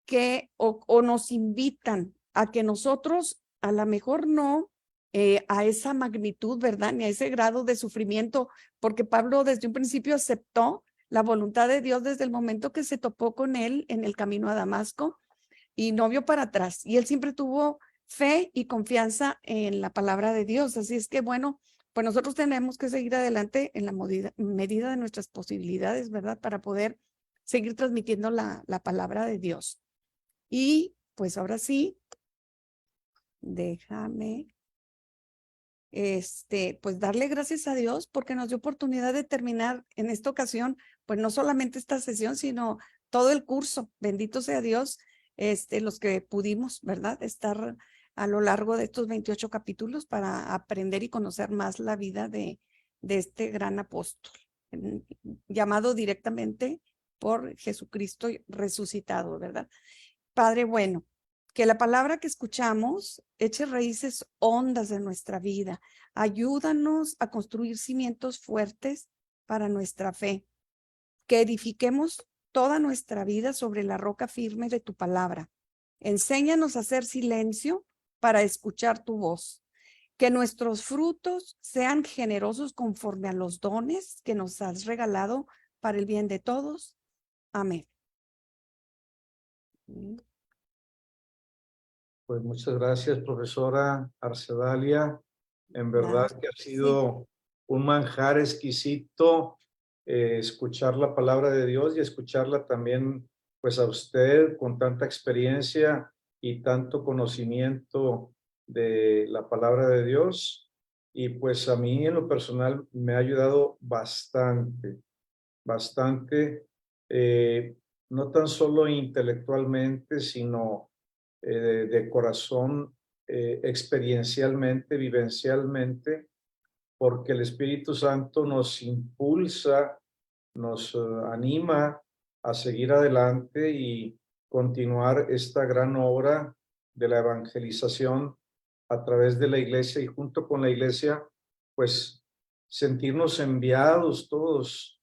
que o nos invitan a que nosotros, a lo mejor no a esa magnitud, ¿verdad? Ni a ese grado de sufrimiento, porque Pablo desde un principio aceptó la voluntad de Dios desde el momento que se topó con él en el camino a Damasco y no vio para atrás. Y él siempre tuvo fe y confianza en la palabra de Dios. Así es que, bueno, pues nosotros tenemos que seguir adelante en la medida de nuestras posibilidades, ¿verdad? Para poder seguir transmitiendo la palabra de Dios. Y pues ahora sí, déjame, pues darle gracias a Dios porque nos dio oportunidad de terminar en esta ocasión, pues no solamente esta sesión, sino todo el curso. Bendito sea Dios, los que pudimos, ¿verdad? Estar a lo largo de estos 28 capítulos para aprender y conocer más la vida de este gran apóstol, llamado directamente por Jesucristo resucitado, ¿verdad? Padre bueno, que la palabra que escuchamos eche raíces hondas de nuestra vida. Ayúdanos a construir cimientos fuertes para nuestra fe. Que edifiquemos toda nuestra vida sobre la roca firme de tu palabra. Enséñanos a hacer silencio para escuchar tu voz. Que nuestros frutos sean generosos conforme a los dones que nos has regalado para el bien de todos. Amén. Pues muchas gracias, profesora Arcedalia. En verdad Nada, que ha sí. sido un manjar exquisito escuchar la palabra de Dios y escucharla también, pues a usted con tanta experiencia y tanto conocimiento de la palabra de Dios. Y pues a mí en lo personal me ha ayudado bastante, bastante, no tan solo intelectualmente, sino de corazón, experiencialmente, vivencialmente, porque el Espíritu Santo nos impulsa, nos anima a seguir adelante y continuar esta gran obra de la evangelización a través de la iglesia y junto con la iglesia, pues sentirnos enviados todos.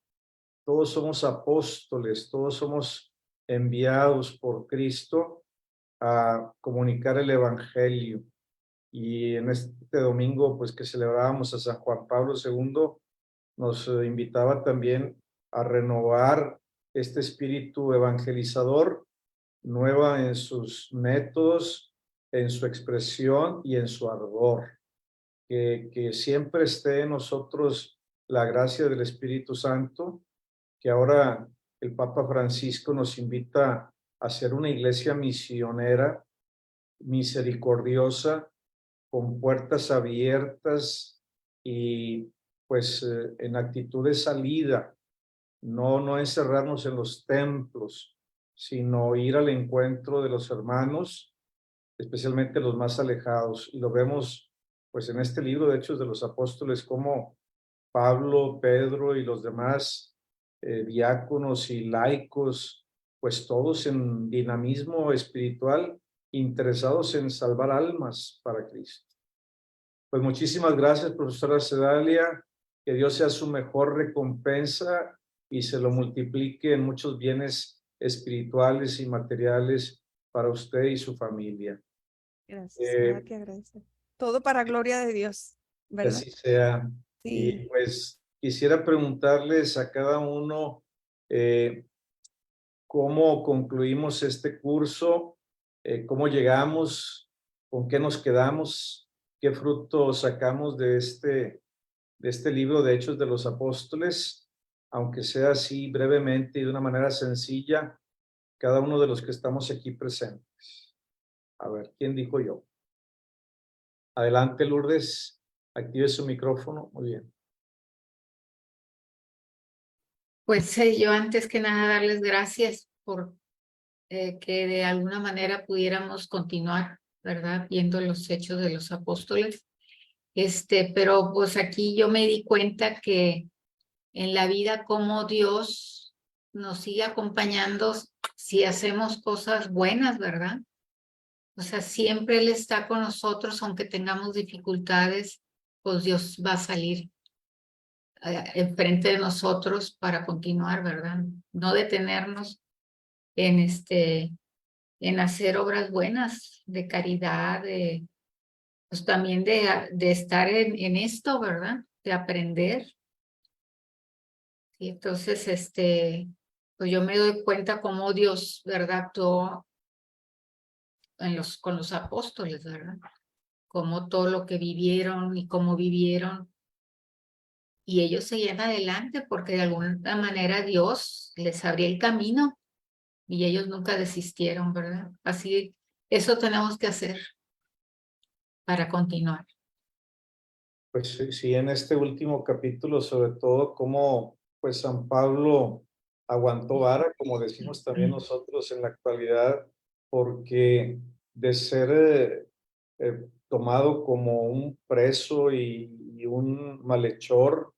Todos somos apóstoles, todos somos enviados por Cristo a comunicar el evangelio. Y en este domingo, pues que celebrábamos a San Juan Pablo II, nos invitaba también a renovar este espíritu evangelizador, nueva en sus métodos, en su expresión y en su ardor. Que siempre esté en nosotros la gracia del Espíritu Santo, que ahora el Papa Francisco nos invita a ser una iglesia misionera, misericordiosa, con puertas abiertas y pues en actitud de salida, no encerrarnos en los templos, sino ir al encuentro de los hermanos, especialmente los más alejados. Y lo vemos pues en este libro de Hechos de los Apóstoles, como Pablo, Pedro y los demás diáconos y laicos, pues todos en dinamismo espiritual, interesados en salvar almas para Cristo. Pues muchísimas gracias, profesora Sedalia, que Dios sea su mejor recompensa y se lo multiplique en muchos bienes espirituales y materiales para usted y su familia. Gracias, nada que agradecer. Todo para gloria de Dios, Que ¿verdad? así sea. Sí. Y pues quisiera preguntarles a cada uno cómo concluimos este curso, cómo llegamos, con qué nos quedamos, qué fruto sacamos de este libro de Hechos de los Apóstoles, aunque sea así brevemente y de una manera sencilla, cada uno de los que estamos aquí presentes. A ver, ¿quién dijo yo? Adelante, Lourdes, active su micrófono. Muy bien. Pues yo antes que nada darles gracias por que de alguna manera pudiéramos continuar, ¿verdad? Viendo los hechos de los apóstoles. Pero pues aquí yo me di cuenta que en la vida como Dios nos sigue acompañando si hacemos cosas buenas, ¿verdad? O sea, siempre Él está con nosotros, aunque tengamos dificultades, pues Dios va a salir enfrente de nosotros para continuar, ¿verdad? No detenernos en en hacer obras buenas de caridad, pues también de estar en esto, ¿verdad? De aprender. Y entonces, pues yo me doy cuenta cómo Dios, ¿verdad? Actuó con los apóstoles, ¿verdad? Cómo todo lo que vivieron y cómo vivieron. Y ellos seguían adelante porque de alguna manera Dios les abría el camino y ellos nunca desistieron, ¿verdad? Así, eso tenemos que hacer para continuar. Pues sí, sí, en este último capítulo, sobre todo, cómo pues San Pablo aguantó vara, como decimos también nosotros en la actualidad, porque de ser tomado como un preso y un malhechor,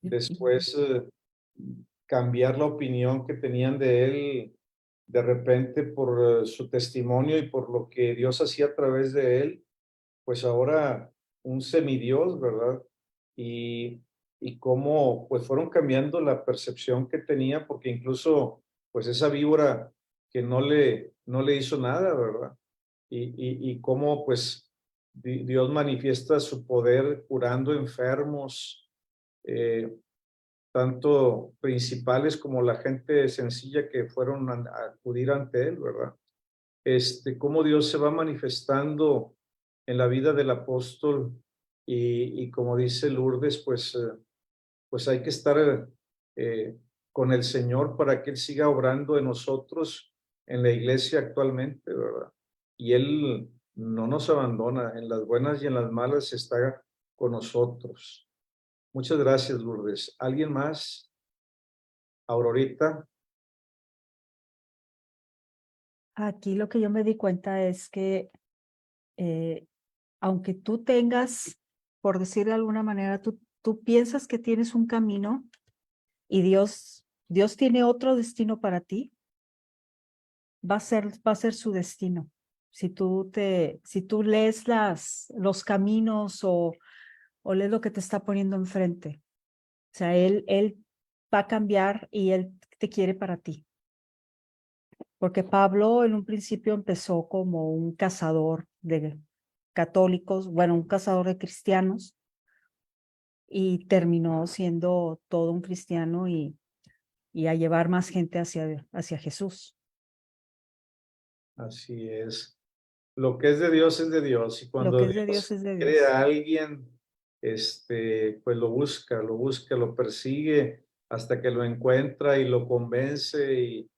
después cambiar la opinión que tenían de él de repente por su testimonio y por lo que Dios hacía a través de él, pues ahora un semidios, ¿verdad? Y, y cómo pues fueron cambiando la percepción que tenía, porque incluso pues esa víbora que no le hizo nada, ¿verdad? Y cómo pues Dios manifiesta su poder curando enfermos, eh, tanto principales como la gente sencilla que fueron a acudir ante él, ¿verdad? Cómo Dios se va manifestando en la vida del apóstol y como dice Lourdes, pues hay que estar con el Señor para que Él siga obrando en nosotros, en la iglesia actualmente, ¿verdad? Y Él no nos abandona, en las buenas y en las malas está con nosotros. Muchas gracias, Lourdes. ¿Alguien más? Aurorita. Aquí lo que yo me di cuenta es que aunque tú tengas, por decir de alguna manera, tú piensas que tienes un camino y Dios tiene otro destino para ti, va a ser su destino. Si tú lees los caminos o lees lo que te está poniendo enfrente, o sea, él va a cambiar y Él te quiere para ti. Porque Pablo en un principio empezó como un cazador de católicos, bueno, un cazador de cristianos, y terminó siendo todo un cristiano y a llevar más gente hacia Jesús. Así es. Lo que es de Dios. Y Lo cuando que es de Dios Dios es de quiere Dios. a alguien, pues lo busca, lo persigue hasta que lo encuentra y lo convence.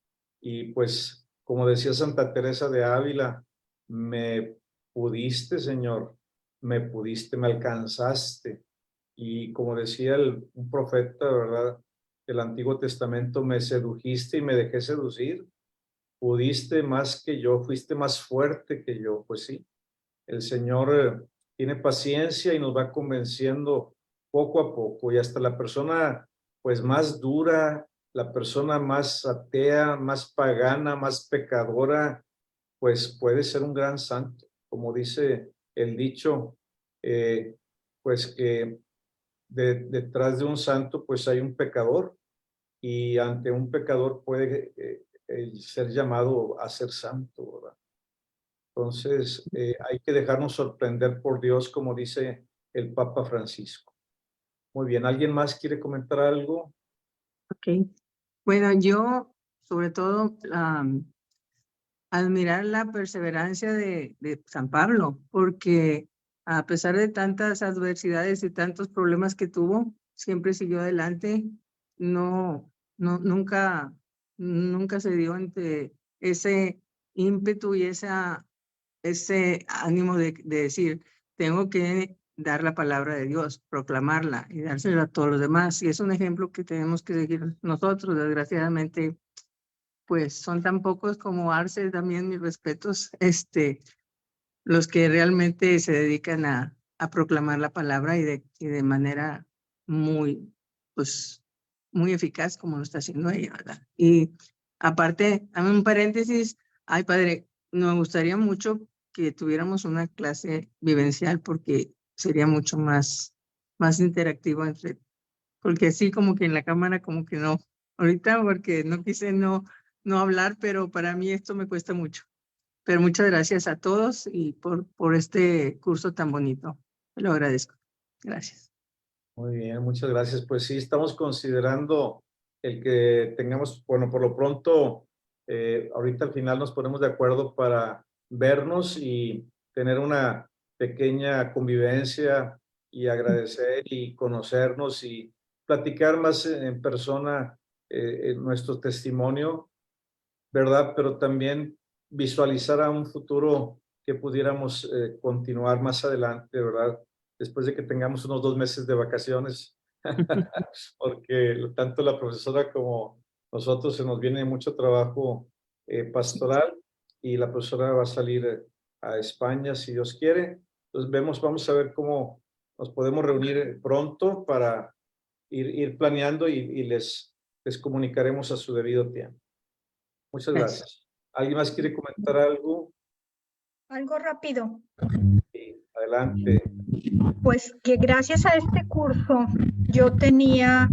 Y pues, como decía Santa Teresa de Ávila, me pudiste, Señor, me pudiste, me alcanzaste. Y como decía un profeta, ¿verdad? Del Antiguo Testamento, me sedujiste y me dejé seducir. Pudiste más que yo, fuiste más fuerte que yo. Pues sí, el Señor tiene paciencia y nos va convenciendo poco a poco y hasta la persona pues más dura, la persona más atea, más pagana, más pecadora, pues puede ser un gran santo. Como dice el dicho, pues que detrás de un santo pues hay un pecador y ante un pecador puede ser llamado a ser santo, ¿verdad? Entonces, hay que dejarnos sorprender por Dios, como dice el Papa Francisco. Muy bien, ¿alguien más quiere comentar algo? Ok. Bueno, yo sobre todo admirar la perseverancia de San Pablo, porque a pesar de tantas adversidades y tantos problemas que tuvo, siempre siguió adelante, nunca, nunca se dio ante ese ímpetu y ese ánimo de decir, tengo que dar la palabra de Dios, proclamarla y dársela a todos los demás. Y es un ejemplo que tenemos que seguir nosotros. Desgraciadamente, pues son tan pocos como Arce, también mis respetos, los que realmente se dedican a proclamar la palabra y de manera muy, pues, muy eficaz como lo está haciendo ella, ¿verdad? Y aparte, dame un paréntesis, ay padre, me gustaría mucho que tuviéramos una clase vivencial porque sería mucho más interactivo porque así como que en la cámara como que no, ahorita porque no quise no hablar, pero para mí esto me cuesta mucho. Pero muchas gracias a todos y por este curso tan bonito. Lo agradezco. Gracias. Muy bien, muchas gracias. Pues sí, estamos considerando el que tengamos, bueno, por lo pronto, ahorita al final nos ponemos de acuerdo para vernos y tener una pequeña convivencia y agradecer y conocernos y platicar más en persona nuestro testimonio, ¿verdad? Pero también visualizar a un futuro que pudiéramos continuar más adelante, ¿verdad? Después de que tengamos unos 2 meses de vacaciones, porque tanto la profesora como nosotros se nos viene mucho trabajo pastoral y la profesora va a salir a España si Dios quiere. Entonces vamos a ver cómo nos podemos reunir pronto para ir planeando y les comunicaremos a su debido tiempo. Muchas gracias. ¿Alguien más quiere comentar algo? Algo rápido. Sí, adelante. Pues que gracias a este curso yo tenía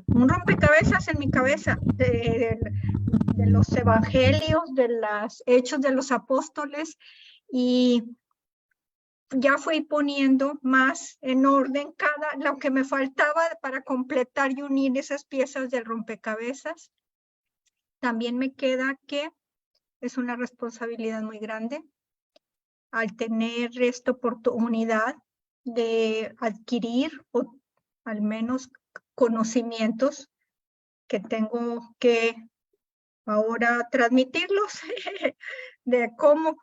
un rompecabezas en mi cabeza de los evangelios, de los hechos de los apóstoles, y ya fui poniendo más en orden lo que me faltaba para completar y unir esas piezas del rompecabezas. También me queda que es una responsabilidad muy grande al tener esta oportunidad de adquirir o al menos conocimientos que tengo que ahora transmitirlos de cómo,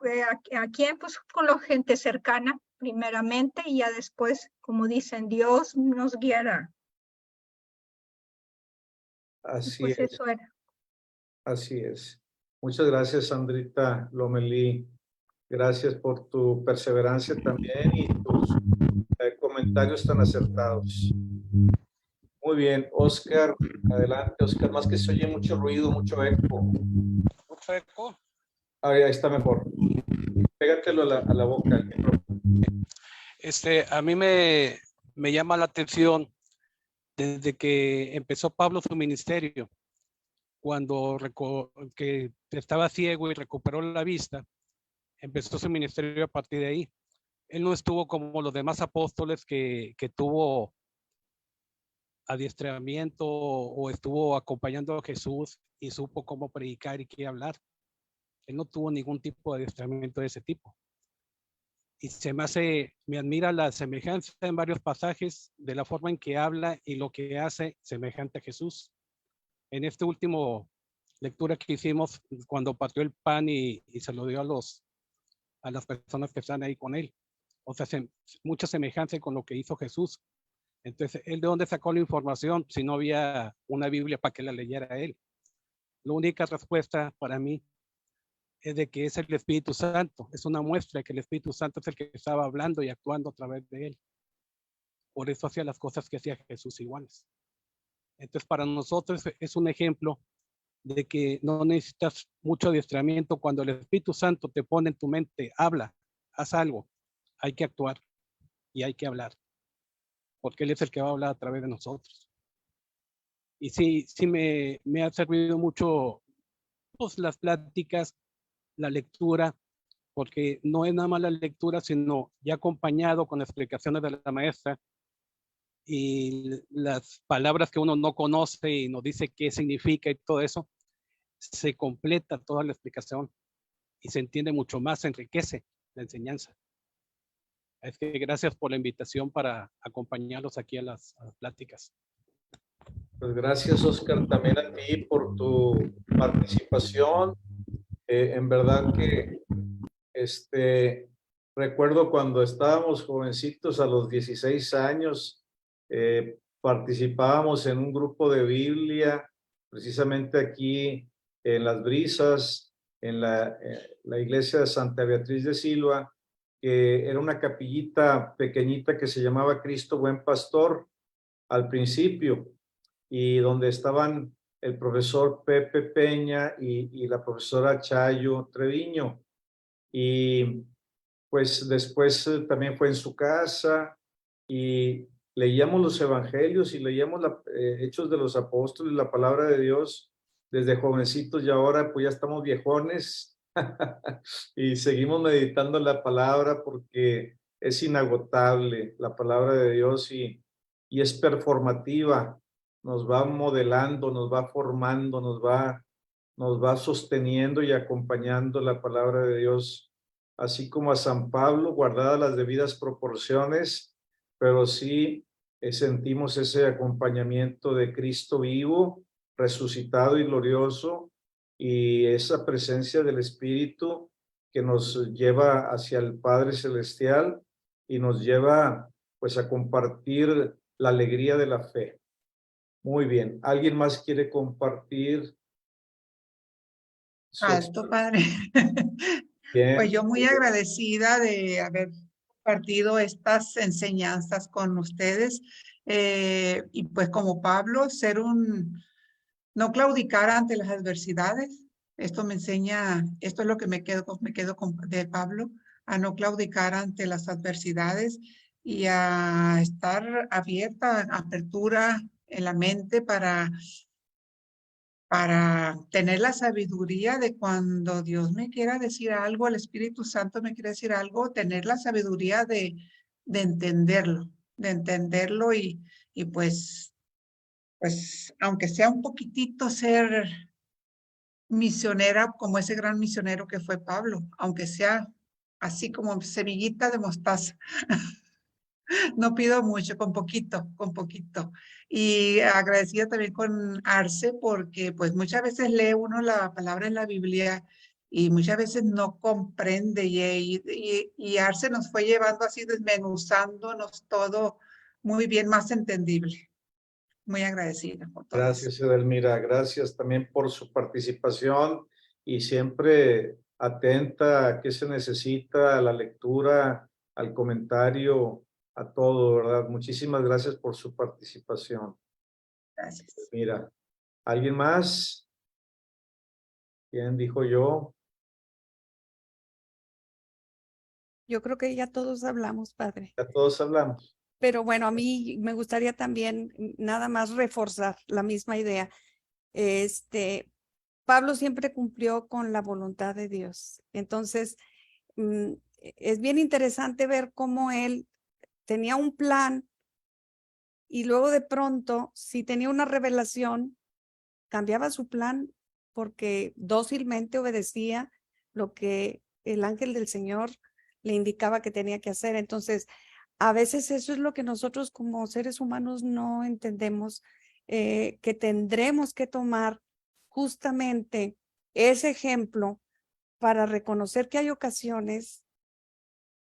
a quién, pues con la gente cercana primeramente y ya después, como dicen, Dios nos guiará. Así Pues es, eso era. así es. Muchas gracias, Sandrita Lomelí. Gracias por tu perseverancia también y tus comentarios tan acertados. Muy bien, Oscar, adelante, Oscar, más que se oye mucho ruido, mucho eco. ¿Mucho eco? Ahí está mejor. Pégatelo a la boca. A mí me llama la atención desde que empezó Pablo su ministerio, cuando que estaba ciego y recuperó la vista, empezó su ministerio a partir de ahí. Él no estuvo como los demás apóstoles que tuvo adiestramiento o estuvo acompañando a Jesús y supo cómo predicar y qué hablar. Él no tuvo ningún tipo de adiestramiento de ese tipo. Y me admira la semejanza en varios pasajes de la forma en que habla y lo que hace semejante a Jesús. En este último lectura que hicimos, cuando partió el pan y se lo dio a las personas que están ahí con él. O sea, mucha semejanza con lo que hizo Jesús. Entonces, ¿él de dónde sacó la información si no había una Biblia para que la leyera él? La única respuesta para mí es de que es el Espíritu Santo. Es una muestra de que el Espíritu Santo es el que estaba hablando y actuando a través de él. Por eso hacía las cosas que hacía Jesús iguales. Entonces, para nosotros es un ejemplo de que no necesitas mucho adiestramiento. Cuando el Espíritu Santo te pone en tu mente, habla, haz algo, hay que actuar y hay que hablar, porque Él es el que va a hablar a través de nosotros. Y sí me ha servido mucho pues, las pláticas, la lectura, porque no es nada más la lectura, sino ya acompañado con explicaciones de la maestra y las palabras que uno no conoce y nos dice qué significa y todo eso, se completa toda la explicación y se entiende mucho más, se enriquece la enseñanza. Es que gracias por la invitación para acompañarlos aquí a las pláticas. Pues gracias, Oscar, también a ti por tu participación. En verdad que recuerdo cuando estábamos jovencitos a los 16 años, participábamos en un grupo de Biblia, precisamente aquí en Las Brisas, en la iglesia de Santa Beatriz de Silva, que era una capillita pequeñita que se llamaba Cristo Buen Pastor al principio, y donde estaban el profesor Pepe Peña y la profesora Chayo Treviño. Y pues después también fue en su casa y leíamos los evangelios y leíamos Hechos de los Apóstoles, la palabra de Dios desde jovencitos, y ahora pues ya estamos viejones Y seguimos meditando la palabra porque es inagotable la palabra de Dios y es performativa. Nos va modelando, nos va formando, nos va sosteniendo y acompañando la palabra de Dios, así como a San Pablo, guardadas las debidas proporciones, pero sí sentimos ese acompañamiento de Cristo vivo, resucitado y glorioso, y esa presencia del Espíritu que nos lleva hacia el Padre Celestial y nos lleva pues a compartir la alegría de la fe. Muy bien, ¿alguien más quiere compartir? Alto, padre. Bien, Pues yo muy agradecida de haber compartido estas enseñanzas con ustedes. Y pues como Pablo, no claudicar ante las adversidades. Esto me enseña, esto es lo que me quedo de Pablo, a no claudicar ante las adversidades y a estar abierta, apertura en la mente para tener la sabiduría de cuando Dios me quiera decir algo, el Espíritu Santo me quiere decir algo, tener la sabiduría de entenderlo y pues aunque sea un poquitito ser misionera como ese gran misionero que fue Pablo, aunque sea así como semillita de mostaza. No pido mucho, con poquito, con poquito. Y agradecida también con Arce porque pues muchas veces lee uno la palabra en la Biblia y muchas veces no comprende y Arce nos fue llevando así, desmenuzándonos todo muy bien, más entendible. Muy agradecida por todo eso. gracias Edelmira, gracias también por su participación y siempre atenta a qué se necesita, a la lectura, al comentario, a todo, ¿verdad? Muchísimas gracias por su participación. Gracias. Mira, ¿alguien más? ¿Quién dijo yo? Yo creo que ya todos hablamos, padre. Ya todos hablamos. Pero bueno, a mí me gustaría también nada más reforzar la misma idea. Pablo siempre cumplió con la voluntad de Dios. Entonces, es bien interesante ver cómo él tenía un plan y luego de pronto, si tenía una revelación, cambiaba su plan porque dócilmente obedecía lo que el ángel del Señor le indicaba que tenía que hacer. Entonces, a veces eso es lo que nosotros como seres humanos no entendemos, que tendremos que tomar justamente ese ejemplo para reconocer que hay ocasiones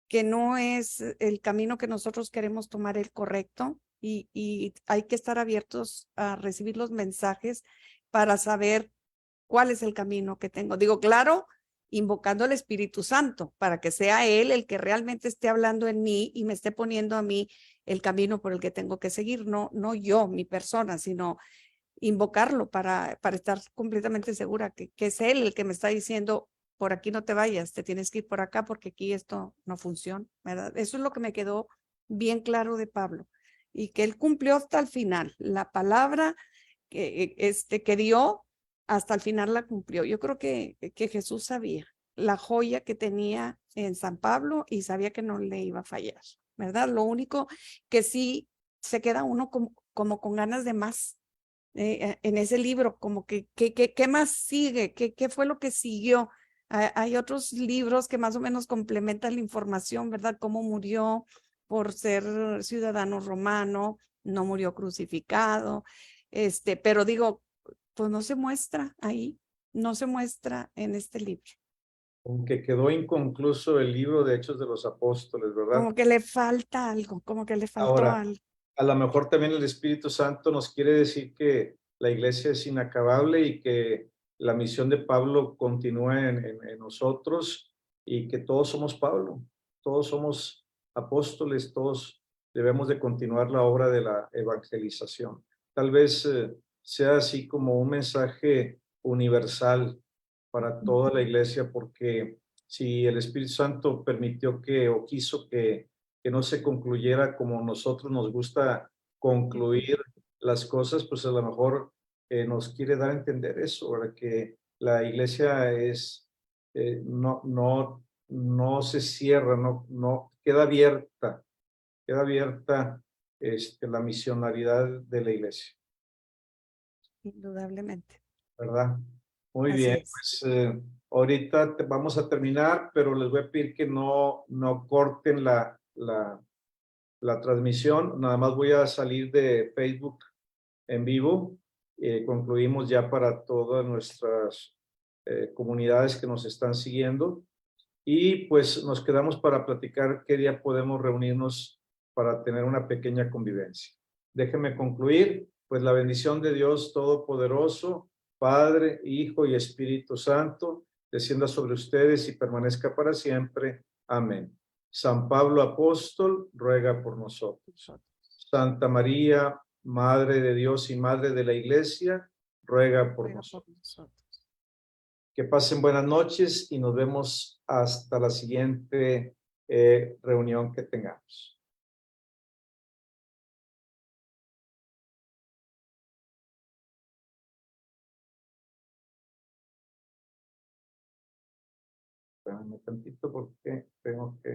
que no es el camino que nosotros queremos tomar el correcto y hay que estar abiertos a recibir los mensajes para saber cuál es el camino que tengo. Digo, claro, invocando al Espíritu Santo para que sea Él el que realmente esté hablando en mí y me esté poniendo a mí el camino por el que tengo que seguir, no yo, mi persona, sino invocarlo para estar completamente segura que es Él el que me está diciendo, por aquí no te vayas, te tienes que ir por acá porque aquí esto no funciona, ¿verdad? Eso es lo que me quedó bien claro de Pablo y que él cumplió hasta el final. La palabra que dio, hasta el final la cumplió. Yo creo que Jesús sabía la joya que tenía en San Pablo y sabía que no le iba a fallar, ¿verdad? Lo único que sí se queda uno como con ganas de más. En ese libro, como que ¿qué más sigue? ¿Qué fue lo que siguió? Hay otros libros que más o menos complementan la información, ¿verdad? Cómo murió por ser ciudadano romano, no murió crucificado, pero digo, pues no se muestra ahí, no se muestra en este libro. Aunque quedó inconcluso el libro de Hechos de los Apóstoles, ¿verdad? Como que le falta algo, como que le faltó Ahora, algo. a lo mejor también el Espíritu Santo nos quiere decir que la iglesia es inacabable y que la misión de Pablo continúa en nosotros y que todos somos Pablo, todos somos apóstoles, todos debemos de continuar la obra de la evangelización. Tal vez sea así como un mensaje universal para toda la iglesia, porque si el Espíritu Santo permitió que o quiso que no se concluyera como nosotros nos gusta concluir las cosas, pues a lo mejor nos quiere dar a entender eso, ¿verdad? Que la iglesia es no se cierra, no queda abierta la misionalidad de la iglesia, Indudablemente. ¿verdad? Muy Así bien, es. pues ahorita vamos a terminar, pero les voy a pedir que no corten la transmisión. Nada más voy a salir de Facebook en vivo. Concluimos ya para todas nuestras comunidades que nos están siguiendo. Y pues nos quedamos para platicar qué día podemos reunirnos para tener una pequeña convivencia. Déjenme concluir, pues la bendición de Dios Todopoderoso, Padre, Hijo y Espíritu Santo, descienda sobre ustedes y permanezca para siempre. Amén. San Pablo Apóstol, ruega por nosotros. Santa María, Madre de Dios y Madre de la Iglesia, ruega por nosotros. Que pasen buenas noches y nos vemos hasta la siguiente reunión que tengamos. Espérame tantito porque tengo que...